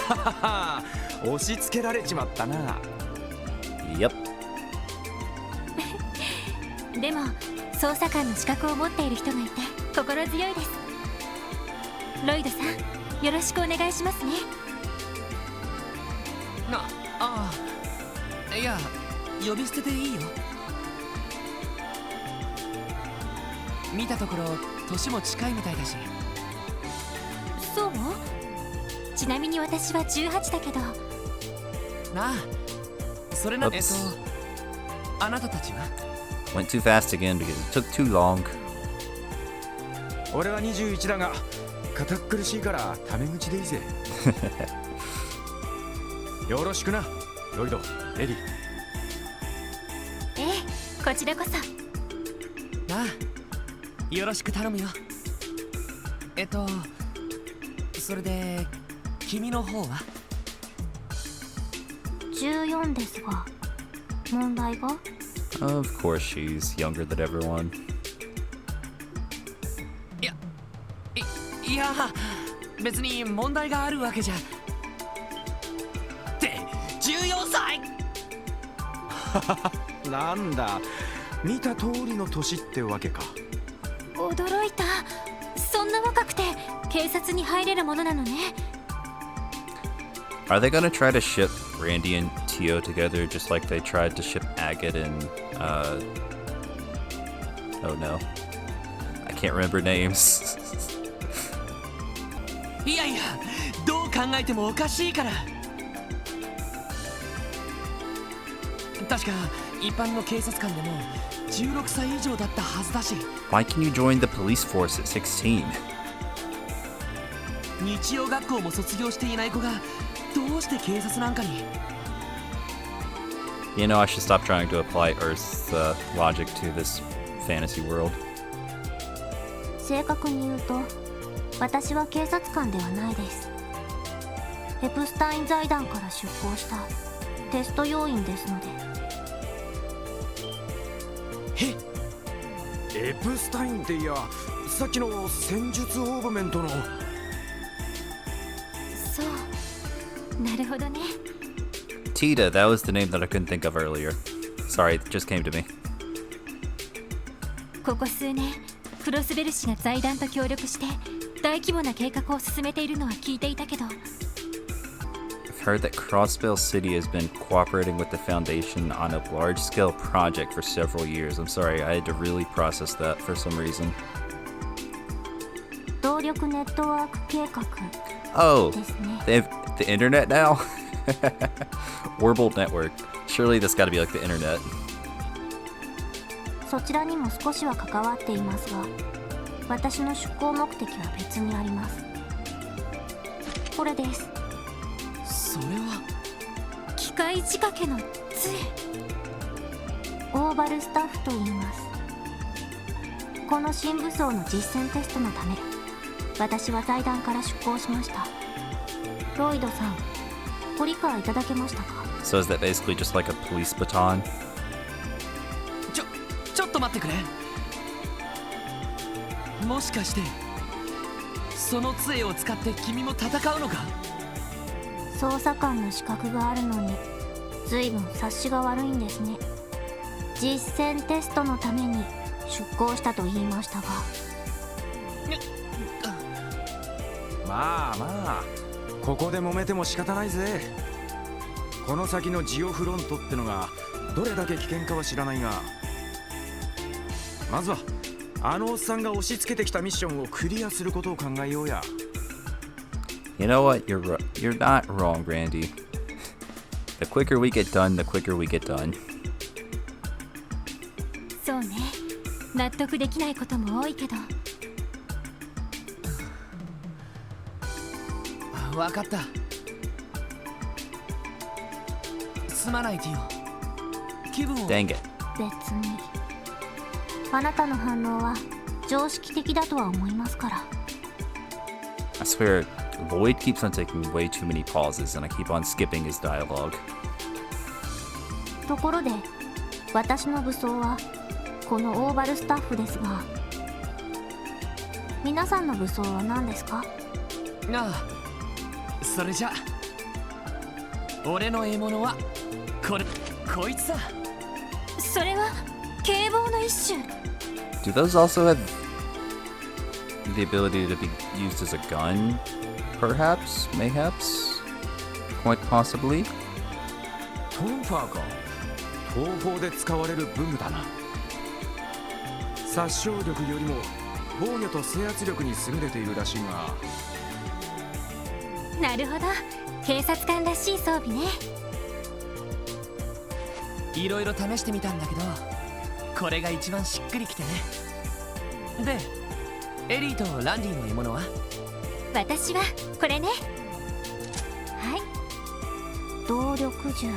ははは、押し付けられちまったな。Yep. でも捜査官の資格を持っている人がいて心強いです。ロイドさん、よろしくお願いしますね。いや、呼び捨てでいいよ。見たところ年も近いみたいだし。そう？ちなみに私は18だけど。なあ、それな。あなたたちは？ Went too fast again because it took too long. 俺は21だが堅苦しいからタメ口でいいぜ。よろしくな、ロイド、エリー。ええ、こちらこそ。なあ、よろしく頼むよ。それで君の方は14ですが、問題が？ Of course, she's younger than everyone. いや、別に問題があるわけじゃ。って14歳。なんだ、見た通りの年ってわけか。驚いた。そんな若くて警察に入れるものなのね。Are they gonna try to ship Randy and Tio together just like they tried to ship Agate and oh no, I can't remember names. いやいや、どう考えてもおかしいから。確か一般の警察官でも16歳以上だったはずだし。 Why can you join the police force at 16? 日曜学校も卒業していない子がどうして警察なんかに。 You know, I should stop trying to apply Earth's logic to this fantasy world. 正確に言うと、私は警察官ではないです。エプスタイン財団から出向したテスト要員ですので。エプスタインっていや、さっきの戦術オーブメントの。そう、なるほどね。Tita, that was the name that I couldn't think of earlier. Sorry, it just came to me. ここ数年、クロスベル氏が財団と協力して大規模な計画を進めているのは聞いていたけど。I've heard that Crossbell City has been cooperating with the Foundation on a large-scale project for several years. I'm sorry, I had to really process that for some reason. 動力ネットワーク計画 Oh, ですね。 they have the internet now? Warble Network. Surely that's got to be like the internet. そちらにも少しは関わっていますが、私の出向目的は別にあります。これです。それは機械仕掛けの杖。オーバルスタッフと言います。この新武装の実践テストのため、私は財団から出向しました。ロイドさん、ご理解いただけましたか？ So is that basically just like a police baton? ちょっと待ってくれ。もしかしてその杖を使って君も戦うのか？捜査官の資格があるのに随分察しが悪いんですね。実践テストのために出向したと言いましたが。まあまあ、ここで揉めても仕方ないぜ。この先のジオフロントってのがどれだけ危険かは知らないが、まずはあのおっさんが押し付けてきたミッションをクリアすることを考えようや。You know what? You're not wrong, Randy. The quicker we get done, the quicker we get done. そうね、納得できないことも多いけど。わかった。すまないティオ。気分を。Dang it. 別にあなたの反応は常識的だとは思いますから。 I swear, Lloyd keeps on taking way too many pauses and I keep on skipping his dialogue. ところで私の武装はこのオーバルスタッフですが、皆さんの武装は何ですか？ああ、それじゃ俺の獲物はこいつだ。それは警棒の一種。 Do those also have the ability to be used as a gun? Perhaps? Mayhaps? Quite possibly? トンファーか。東方で使われる武具だな。殺傷力よりも防御と制圧力に優れているらしいが。なるほど、警察官らしい装備ね。いろいろ試してみたんだけど、これが一番しっくりきてね。で、エリーとランディの獲物は？私はこれね。はい、動力銃。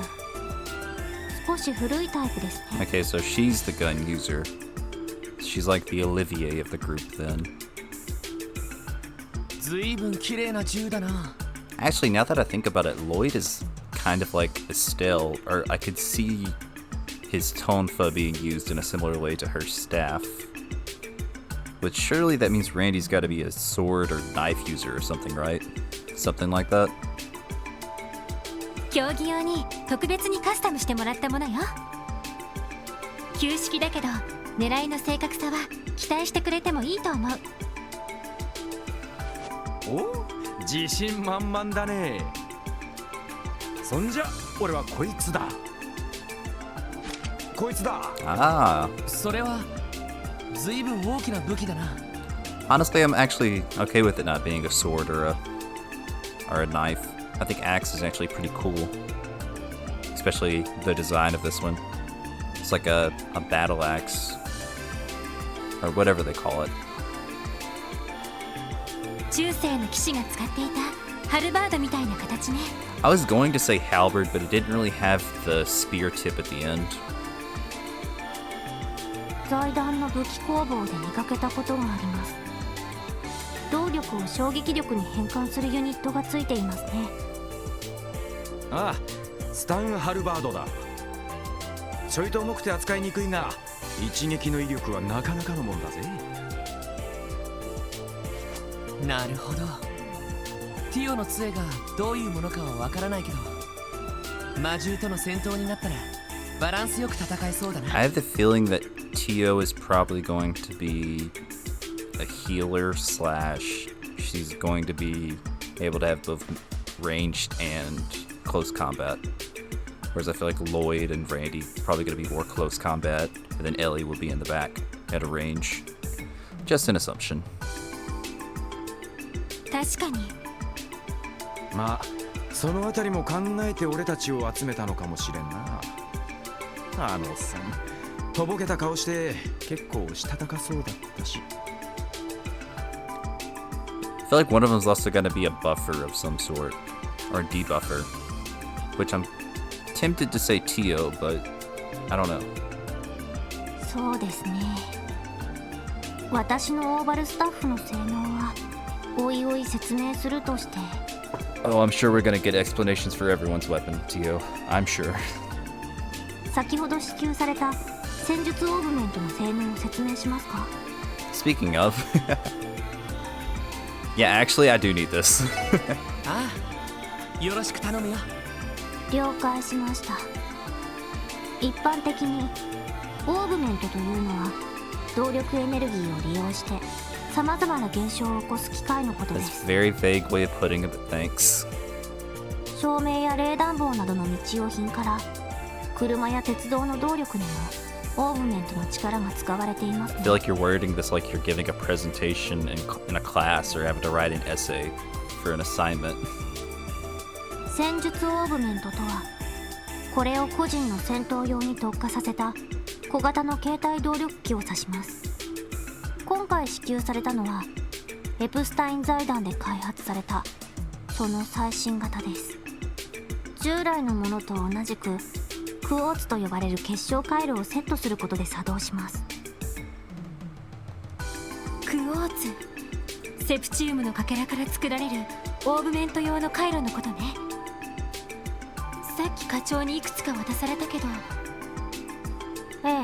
少し古いタイプですね。 Okay, so she's the gun user. She's like the Olivier of the group then. ずいぶん綺麗な銃だな。 Actually, now that I think about it, Lloyd is kind of like Estelle, or I could see his tonfa being used in a similar way to her staff. But surely that means Randy's got to be a sword or knife user or something, right? Something like that? 競技用に特別にカスタムしてもらったものよ。旧式だけど狙いの正確さは期待してくれてもいいと思う。お、自信満々だね。そんじゃ俺はこいつだ。こいつだ。Ah. それはずいぶん大きな武器だな。 Honestly, I'm actually okay with it not being a sword or a knife. I think axe is actually pretty cool. Especially the design of this one. It's like a battle axe. Or whatever they call it. 中世の騎士が使っていたハルバードみたいな形ね。 I was going to say halberd, but it didn't really have the spear tip at the end. 財団の武器工房で見かけたことがあります。動力を衝撃力に変換するユニットがついていますね。ああ、スタンハルバードだ。ちょいと重くて扱いにくいが、一撃の威力はなかなかのもんだぜ。なるほど。ティオの杖がどういうものかはわからないけど、魔獣との戦闘になったらバランスよく戦えそうだな。 I have the feeling that Tio is probably going to be a healer slash she's going to be able to have both ranged and close combat. Whereas I feel like Lloyd and Randy probably going to be more close combat, and then Elie will be in the back at a range. Just an assumption. 確かに。まあそのあたりも考えて俺たちを集めたのかもしれんな。あのおっさんとぼけた顔して結構したたかそうだったし。 I feel like one of them is also going to be a buffer of some sort, or a debuffer, which I'm tempted to say Tio, but I don't know. そうですね。私のオーバルスタッフの性能はおいおい説明するとして。 Oh, I'm sure we're going to get explanations for everyone's weapon, Tio. I'm sure. 先ほど支給された戦術オーグメントの性能を説明しますか？ Speaking of, yeah, actually, I do need this. ああ、よろしく頼むよ。了解しました。一般的にオーグメントというのは動力エネルギーを利用してさまざまな現象を起こす機械のことで That's す。 a very vague way of putting it, but thanks. 照明や冷暖房などの日用品から車や鉄道の動力にもオーグメントの力が使われていますね。 I feel like you're wording this like you're giving a presentation in a class or having to write an essay for an assignment. 戦術オーグメントとは、これを個人の戦闘用に特化させた小型の携帯動力機を指します。今回支給されたのはエプスタイン財団で開発されたその最新型です。従来のものと同じくクォーツと呼ばれる結晶回路をセットすることで作動します。クォーツ、セプチウムのかけらから作られるオーブメント用の回路のことね。さっき課長にいくつか渡されたけど。ええ、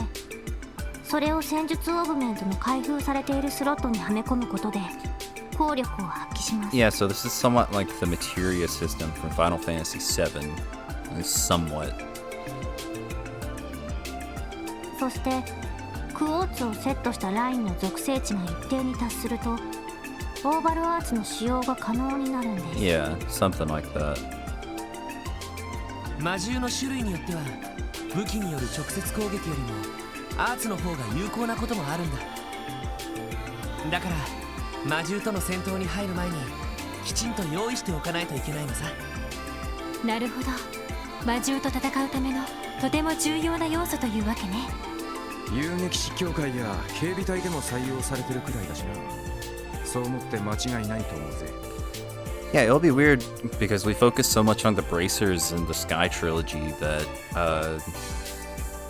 それを戦術オーブメントの開封されているスロットにはめ込むことで効力を発揮します。 Yeah, so this is somewhat like the materia system from Final Fantasy VII. Somewhat. そしてクォーツをセットしたラインの属性値が一定に達するとオーバルアーツの使用が可能になるんです。 Yeah, something like that. 魔獣の種類によっては武器による直接攻撃よりもアーツの方が有効なこともあるんだ。だから魔獣との戦闘に入る前にきちんと用意しておかないといけないのさ。なるほど、魔獣と戦うためのとても重要な要素というわけね。遊撃士協会や警備隊でも採用されてるくらいだしな。そう思って間違いないと思うぜ。Yeah, it'll be weird because we focus so much on the bracers in the Sky trilogy that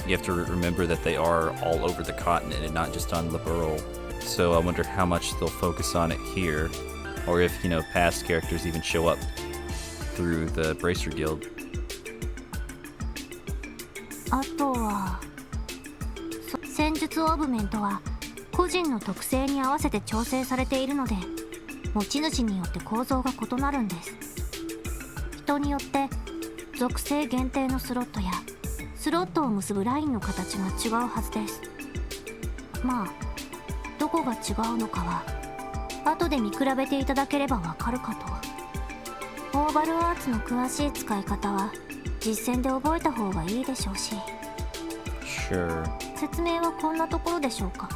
you have to remember that they are all over the continent and not just on Liberl. So I wonder how much they'll focus on it here, or if, past characters even show up through the Bracer Guild. あとは戦術オーブメントは個人の特性に合わせて調整されているので持ち主によって構造が異なるんです。人によって属性限定のスロットやスロットを結ぶラインの形が違うはずです。まあどこが違うのかは後で見比べていただければわかるかと。オーバルアーツの詳しい使い方は実践で覚えた方がいいでしょうし。 Sure. 説明はこんなところでしょうか。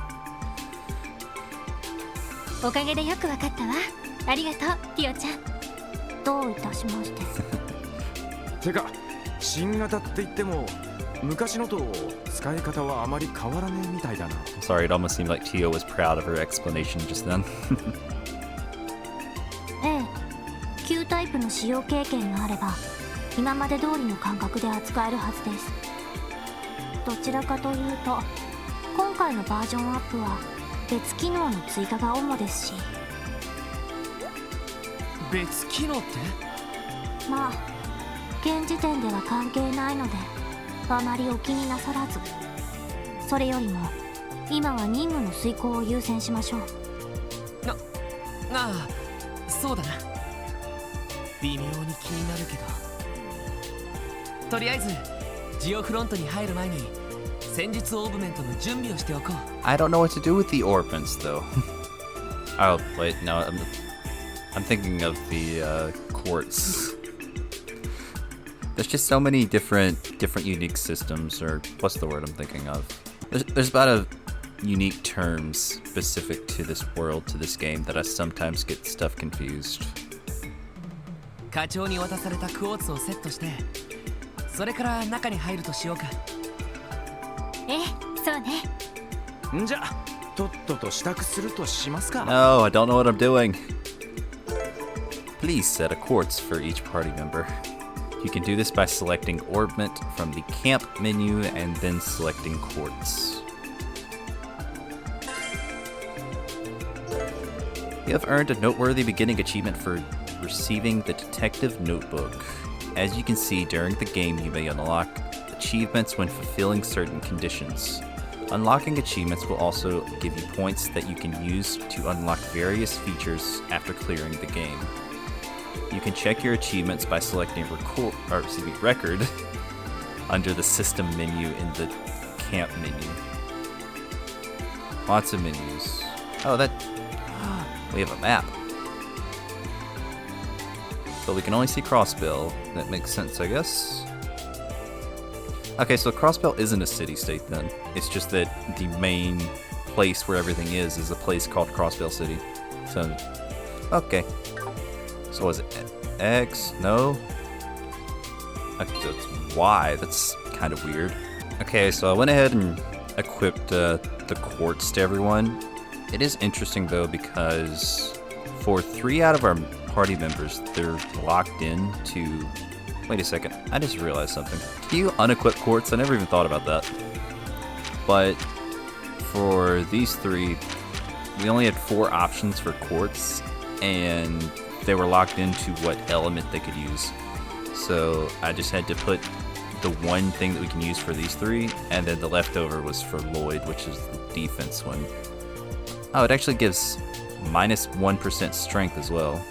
おかげでよくわかったわ。ありがとう、ティオちゃん。どういたしまして。てか新型って言っても昔のと使い方はあまり変わらねえみたいだな。 Sorry, it almost seemed like Tio was proud of her explanation just then. ええ、旧タイプの使用経験があれば今まで通りの感覚で扱えるはずです。どちらかというと今回のバージョンアップは別機能の追加が主ですし。別機能って？まあ現時点では関係ないのであまりお気になさらず。それよりも今は任務の遂行を優先しましょう。ああ、そうだな。微妙に気になるけど、とりあえずジオフロントに入る前に戦術オーブメントの準備をしておこう。 I don't know what to do with the orphans, though. Oh, wait, no, I'm thinking of the quartz. There's just so many different unique systems, or what's the word I'm thinking of? There's about a unique terms specific to this world, to this game, that I sometimes get stuff confused. 課長に渡されたクォーツをセットして、それから中に入るとしようか。ええ、そうね。んじゃとっとと支度するとしますか。 No, I don't know what I'm doing. Please set a quartz for each party member. You can do this by selecting Orbment from the Camp menu and then selecting Quartz. You have earned a noteworthy beginning achievement for receiving the Detective Notebook. As you can see, during the game you may unlock achievements when fulfilling certain conditions. Unlocking achievements will also give you points that you can use to unlock various features after clearing the game. You can check your achievements by selecting record under the system menu in the camp menu. Lots of menus. Oh, we have a map. But we can only see Crossbell. That makes sense, I guess. Okay, so Crossbell isn't a city-state then. It's just that the main place where everything is a place called Crossbell City. So, okay. So was it X? No? Okay, so it's Y. That's kind of weird. Okay, so I went ahead and equipped the quartz to everyone. It is interesting though because for 3 out of our party members, they're locked in to... Wait a second, I just realized something. Can you unequip quartz? I never even thought about that. But for these three, we only had 4 options for quartz, and they were locked into what element they could use. So I just had to put the one thing that we can use for these 3, and then the leftover was for Lloyd, which is the defense one. Oh, it actually gives minus 1% strength as well.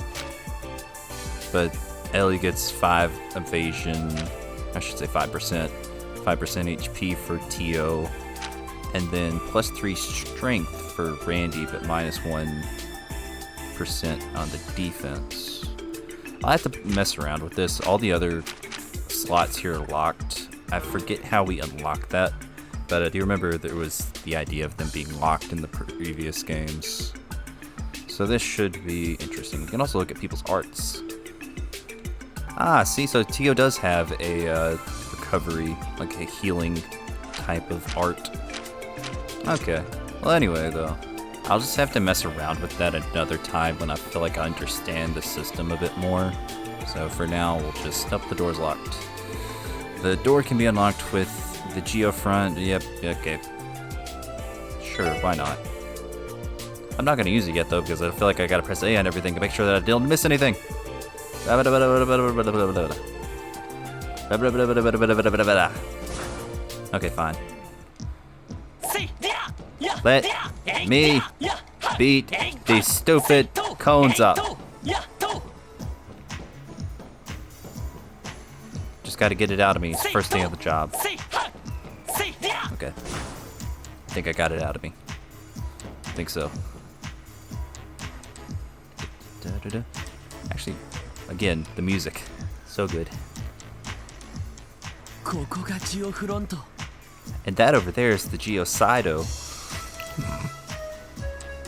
But Elie gets 5 evasion, I should say 5%. 5% HP for Tio, and then plus 3 strength for Randy, but minus 1% on the defense. I'll have to mess around with this. All the other slots here are locked. I forget how we unlock that, but I do remember there was the idea of them being locked in the previous games. So this should be interesting. We can also look at people's arts. Ah, see, so Tio does have a recovery, like a healing type of art. Okay. Well, anyway, though, I'll just have to mess around with that another time when I feel like I understand the system a bit more. So for now, we'll just... Oh, the door's locked. The door can be unlocked with the geofront. Yep, okay. Sure, why not? I'm not going to use it yet, though, because I feel like I got to press A on everything to make sure that I don't miss anything. Okay, fine. Let me beat these stupid cones up. Just gotta get it out of me. It's the first day of the job. Okay. I think I got it out of me. I think so. Actually, again, the music. So good. And that over there is the Geocido.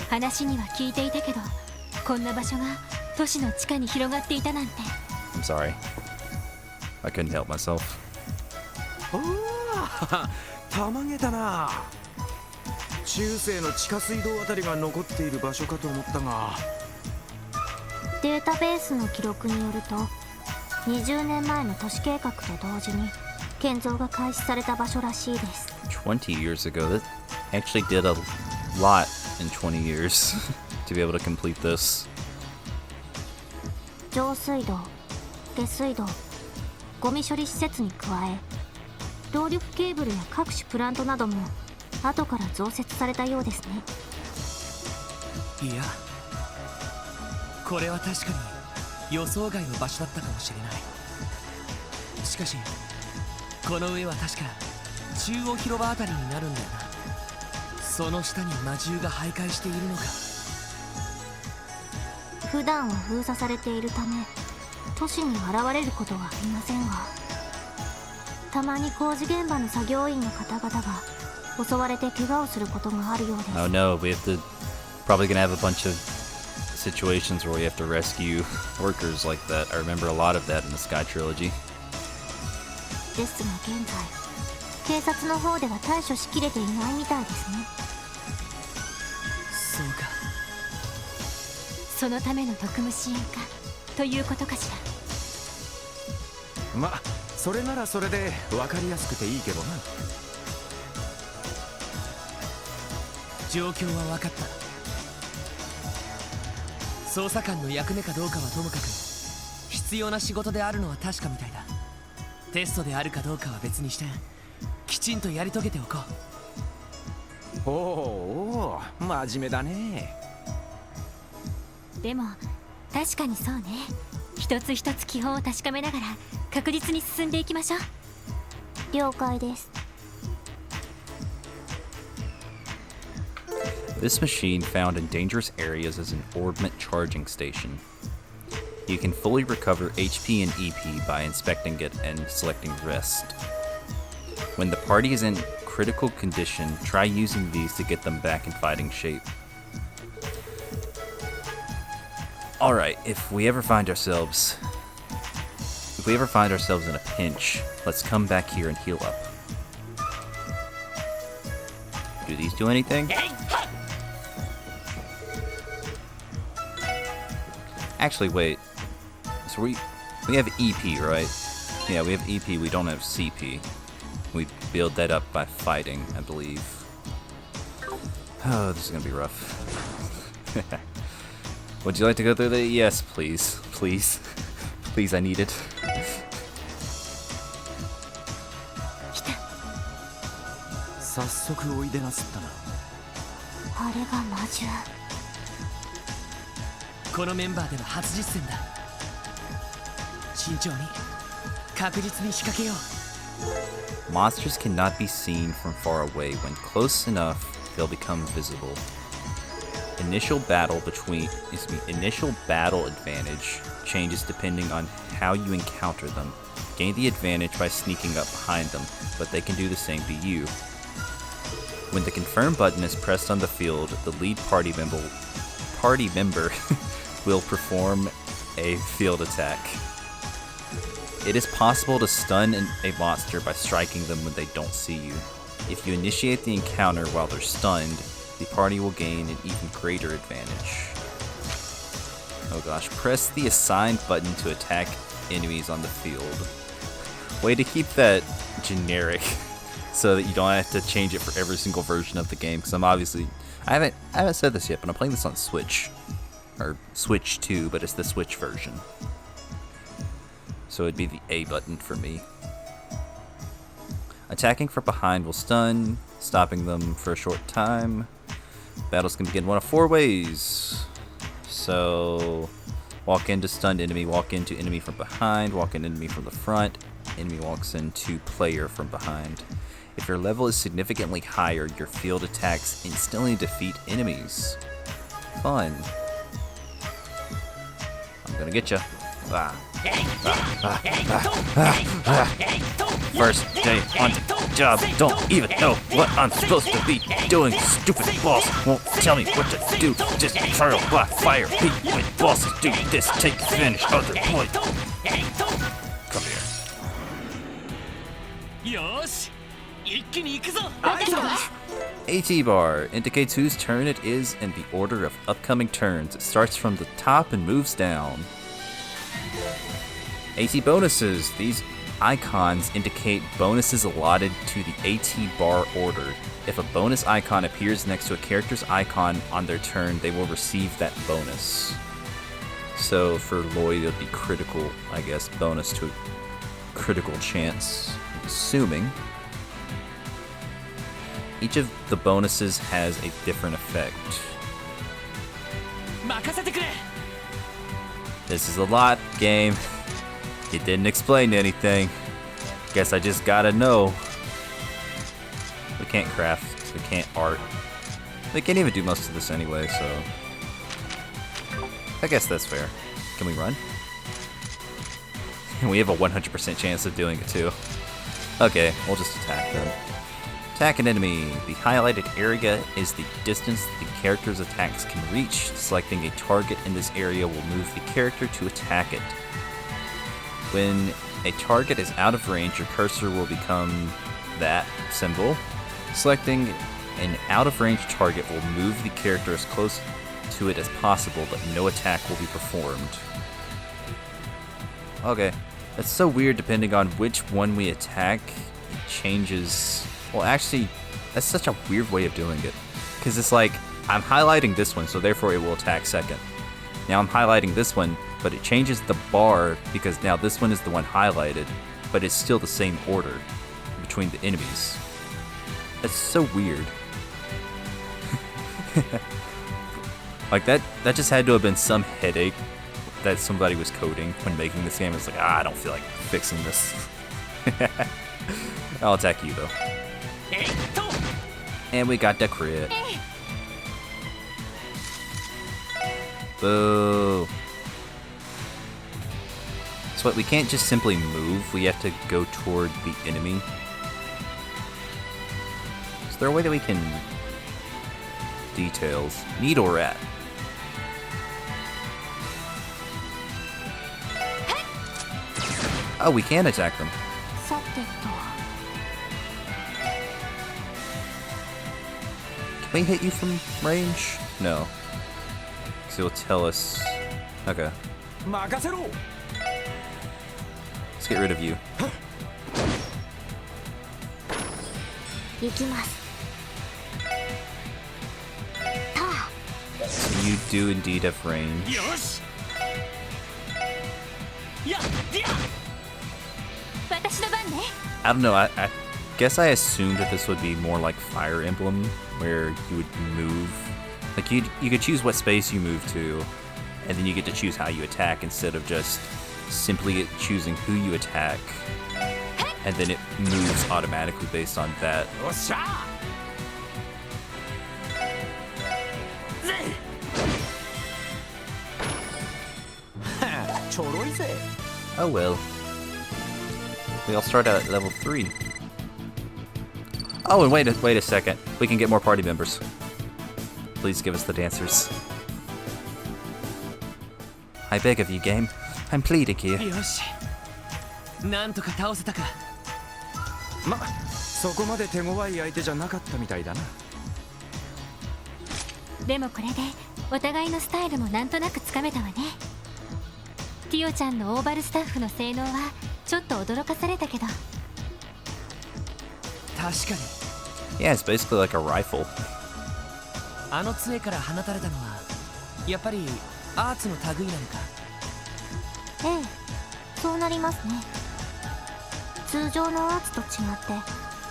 話には聞いていたけど、こんな場所が都市の地下に広がっていたなんて。I'm sorry. I couldn't help myself. たまげたな。中世の地下水道あたりが残っている場所かと思ったが。データベースの記録によると、20年前の都市計画と同時に建造が開始された場所らしいです。20 years ago, that actually did a lot in 20 years to be able to complete this. 上水道、下水道、ゴミ処理施設に加え、動力ケーブルや各種プラントなども後から増設されたようですね。いや、これは確かに予想外の場所だったかもしれない。しかしこの上は確か中央広場あたりになるんだよな。その下に魔獣が徘徊しているのか。普段は封鎖されているため都市に現れることはありませんが、たまに工事現場の作業員の方々が襲われて怪我をすることがあるようです。 Oh no, we have to probably gonna have a bunch of situations where we have to rescue workers like that. I remember a lot of that in the Sky Trilogy. ですが現在警察の方では対処しきれていないみたいですね。そうか。そのための特務支援課ということかしら。ま、それならそれで分かりやすくていいけどな。状況は分かった。捜査官の役目かどうかはともかく必要な仕事であるのは確かみたいだ。テストであるかどうかは別にしてきちんとやり遂げておこう。おお、真面目だね。でも確かにそうね。一つ一つ基本を確かめながら確実に進んでいきましょう。了解です。This machine found in dangerous areas is an orbment charging station. You can fully recover HP and EP by inspecting it and selecting rest. When the party is in critical condition, try using these to get them back in fighting shape. Alright, if we ever find ourselves in a pinch, let's come back here and heal up. Do these do anything? Actually, wait. So we have EP, right? Yeah, we have EP. We don't have CP. We build that up by fighting, I believe. Oh, this is gonna be rough. Would you like to go through the? Yes, please, please, please. I need it. 早速おいでなすったな。あれが魔獣。このメンバーでの初実践だ。慎重に確実に仕掛けよう。 Monsters cannot be seen from far away. When close enough, they'll become visible. Initial battle advantage changes depending on how you encounter them. Gain the advantage by sneaking up behind them, but they can do the same to you. When the confirm button is pressed on the field, the lead party member will perform a field attack. It is possible to stun a monster by striking them when they don't see you. If you initiate the encounter while they're stunned, the party will gain an even greater advantage. Oh gosh, press the assigned button to attack enemies on the field. Way to keep that generic so that you don't have to change it for every single version of the game, because I haven't said this yet, but I'm playing this on Switch. Or Switch 2, but it's the Switch version. So it'd be the A button for me. Attacking from behind will stun, stopping them for a short time. Battles can begin one of 4 ways. So, walk into stunned enemy, walk into enemy from behind, walk into enemy from the front, enemy walks into player from behind. If your level is significantly higher, your field attacks instantly defeat enemies. Fun. I'm gonna get ya. First day on the job, don't even know what I'm supposed to be doing. Stupid boss won't tell me what to do. Just trial by fire. When bosses do this, take advantage of their point. Come here. Yosh, 一気に行くぞ。 AT bar indicates whose turn it is in the order of upcoming turns. It starts from the top and moves down. AT bonuses. These icons indicate bonuses allotted to the AT bar order. If a bonus icon appears next to a character's icon on their turn, they will receive that bonus. So for Lloyd, it would be critical, I guess, bonus to a critical chance, I'm assuming. Each of the bonuses has a different effect. 任せてくれ。 This is a lot, game. You didn't explain anything. Guess I just gotta know. We can't craft, we can't art. We can't even do most of this anyway, so... I guess that's fair. Can we run? We have a 100% chance of doing it too. Okay, we'll just attack them. Attack an enemy. The highlighted area is the distance the character's attacks can reach. Selecting a target in this area will move the character to attack it. When a target is out of range, your cursor will become that symbol. Selecting an out-of-range target will move the character as close to it as possible, but no attack will be performed. Okay, that's so weird depending on which one we attack. It changes... Well, actually, that's such a weird way of doing it. Because it's like, I'm highlighting this one, so therefore it will attack second. Now I'm highlighting this one, but it changes the bar because now this one is the one highlighted, but it's still the same order between the enemies. That's so weird. Like that just had to have been some headache that somebody was coding when making this game. It's like, I don't feel like fixing this. I'll attack you though. And we got the crit. Boo. So we can't just simply move, we have to go toward the enemy. Is there a way that we can... Details. Needle rat. Oh, we can attack them. さてと。 Can we hit you from range? No. Because it'll tell us Okay. 任せろ。 Let's get rid of you. 行きます。た You do indeed have range. よしやっディア私の番ね。 I don't know, I guess I assumed that this would be more like Fire Emblem, where you would move. Like, you could choose what space you move to, and then you get to choose how you attack instead of just simply choosing who you attack, and then it moves automatically based on that. よっしゃ。ちょろいぜ。 Oh well. We all start out at level 3. Oh, and wait a second. We can get more party members. Please give us the dancers. I beg of you, game. I'm pleading here. よしなんとか倒せたか。ま、そこまで手強い相手じゃなかったみたいだな。でもこれでお互いのスタイルもなんとなくつかめたわね。ティオちゃんのオーバルスタッフの性能はちょっと驚かされたけど。確かに Yeah, it's basically like a rifle. あの杖から放たれたのはやっぱりアーツの類なのか。ええ、そうなりますね。通常のアーツと違って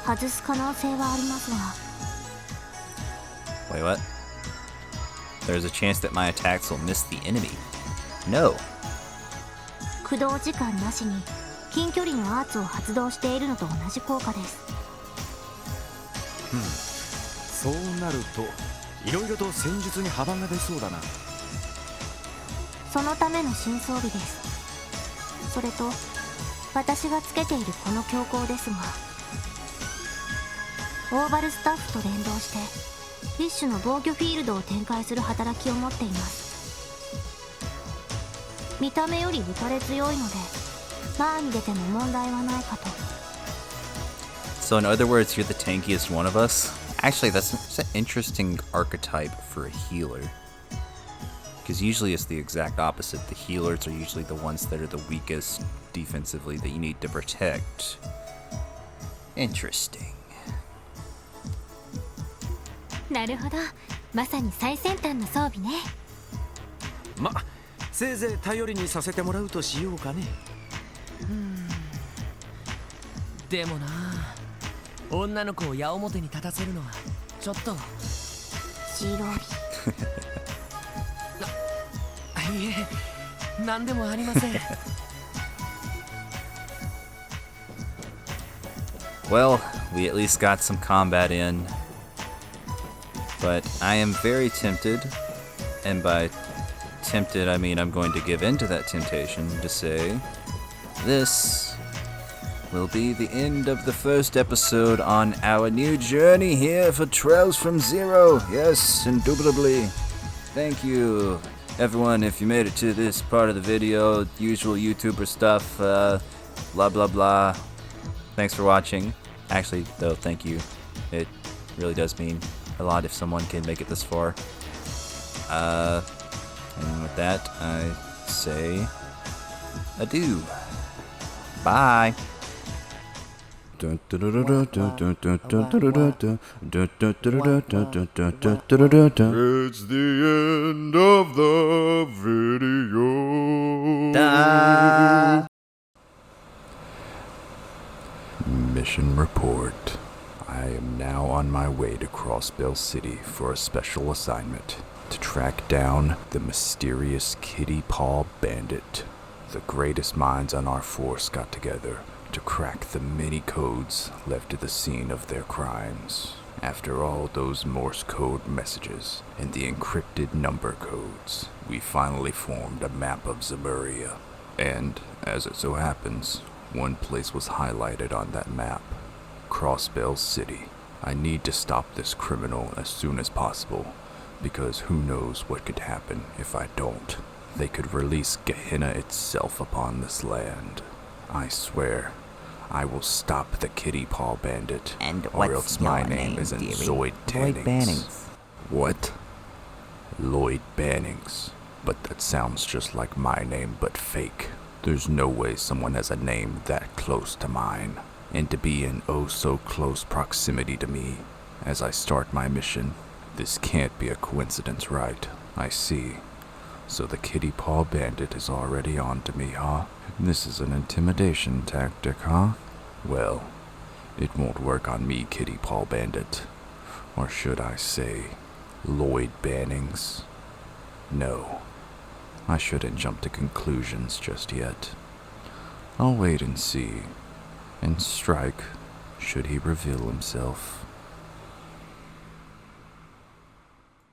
外す可能性はありますが。 Wait, what? There's a chance that my attacks will miss the enemy. No. 駆動時間なしに近距離のアーツを発動しているのと同じ効果です。そうなるといろいろと戦術に幅が出そうだな。そのための新装備です。それと私がつけているこの強行ですが、オーバルスタッフと連動して一種の防御フィールドを展開する働きを持っています。見た目より打たれ強いので前に出ても問題はないかと。 So in other words, you're the tankiest one of us? Actually, that's an interesting archetype for a healer. Because usually it's the exact opposite. The healers are usually the ones that are the weakest defensively that you need to protect. Interesting. なるほど、まさに最先端の装備ね。ま、せいぜい頼りにさせてもらうとしようかね。でもな女の子を矢面に立たせるのはちょっと。白い。いえ、なんでもありません。Well, we at least got some combat in. But I am very tempted, and by tempted I mean I'm going to give in to that temptation to say this will be the end of the first episode on our new journey here for Trails from Zero. Yes, indubitably. Thank you, everyone, if you made it to this part of the video. Usual YouTuber stuff, blah blah blah. Thanks for watching. Actually, though, thank you. It really does mean a lot if someone can make it this far. And with that, I say adieu. Bye. It's the end of the video. Da. Mission report. I am now on my way to Crossbell City for a special assignment to track down the mysterious Kitty Paw Bandit. The greatest minds on our force got together to crack the many codes left at the scene of their crimes. After all those Morse code messages and the encrypted number codes, we finally formed a map of Zemuria. And, as it so happens, one place was highlighted on that map. Crossbell City. I need to stop this criminal as soon as possible, because who knows what could happen if I don't. They could release Gehenna itself upon this land. I swear, I will stop the Kitty Paw Bandit, And or what's else my your name name, isn't dearie? Lloyd Bannings. Lloyd Bannings. What? Lloyd Bannings. But that sounds just like my name, but fake. There's no way someone has a name that close to mine, and to be in oh so close proximity to me as I start my mission. This can't be a coincidence, right? I see. So the kitty paw bandit is already on to me, huh? This is an intimidation tactic, huh? Well, it won't work on me, kitty paw bandit. Or should I say, Lloyd Bannings? No, I shouldn't jump to conclusions just yet. I'll wait and see, and strike should he reveal himself.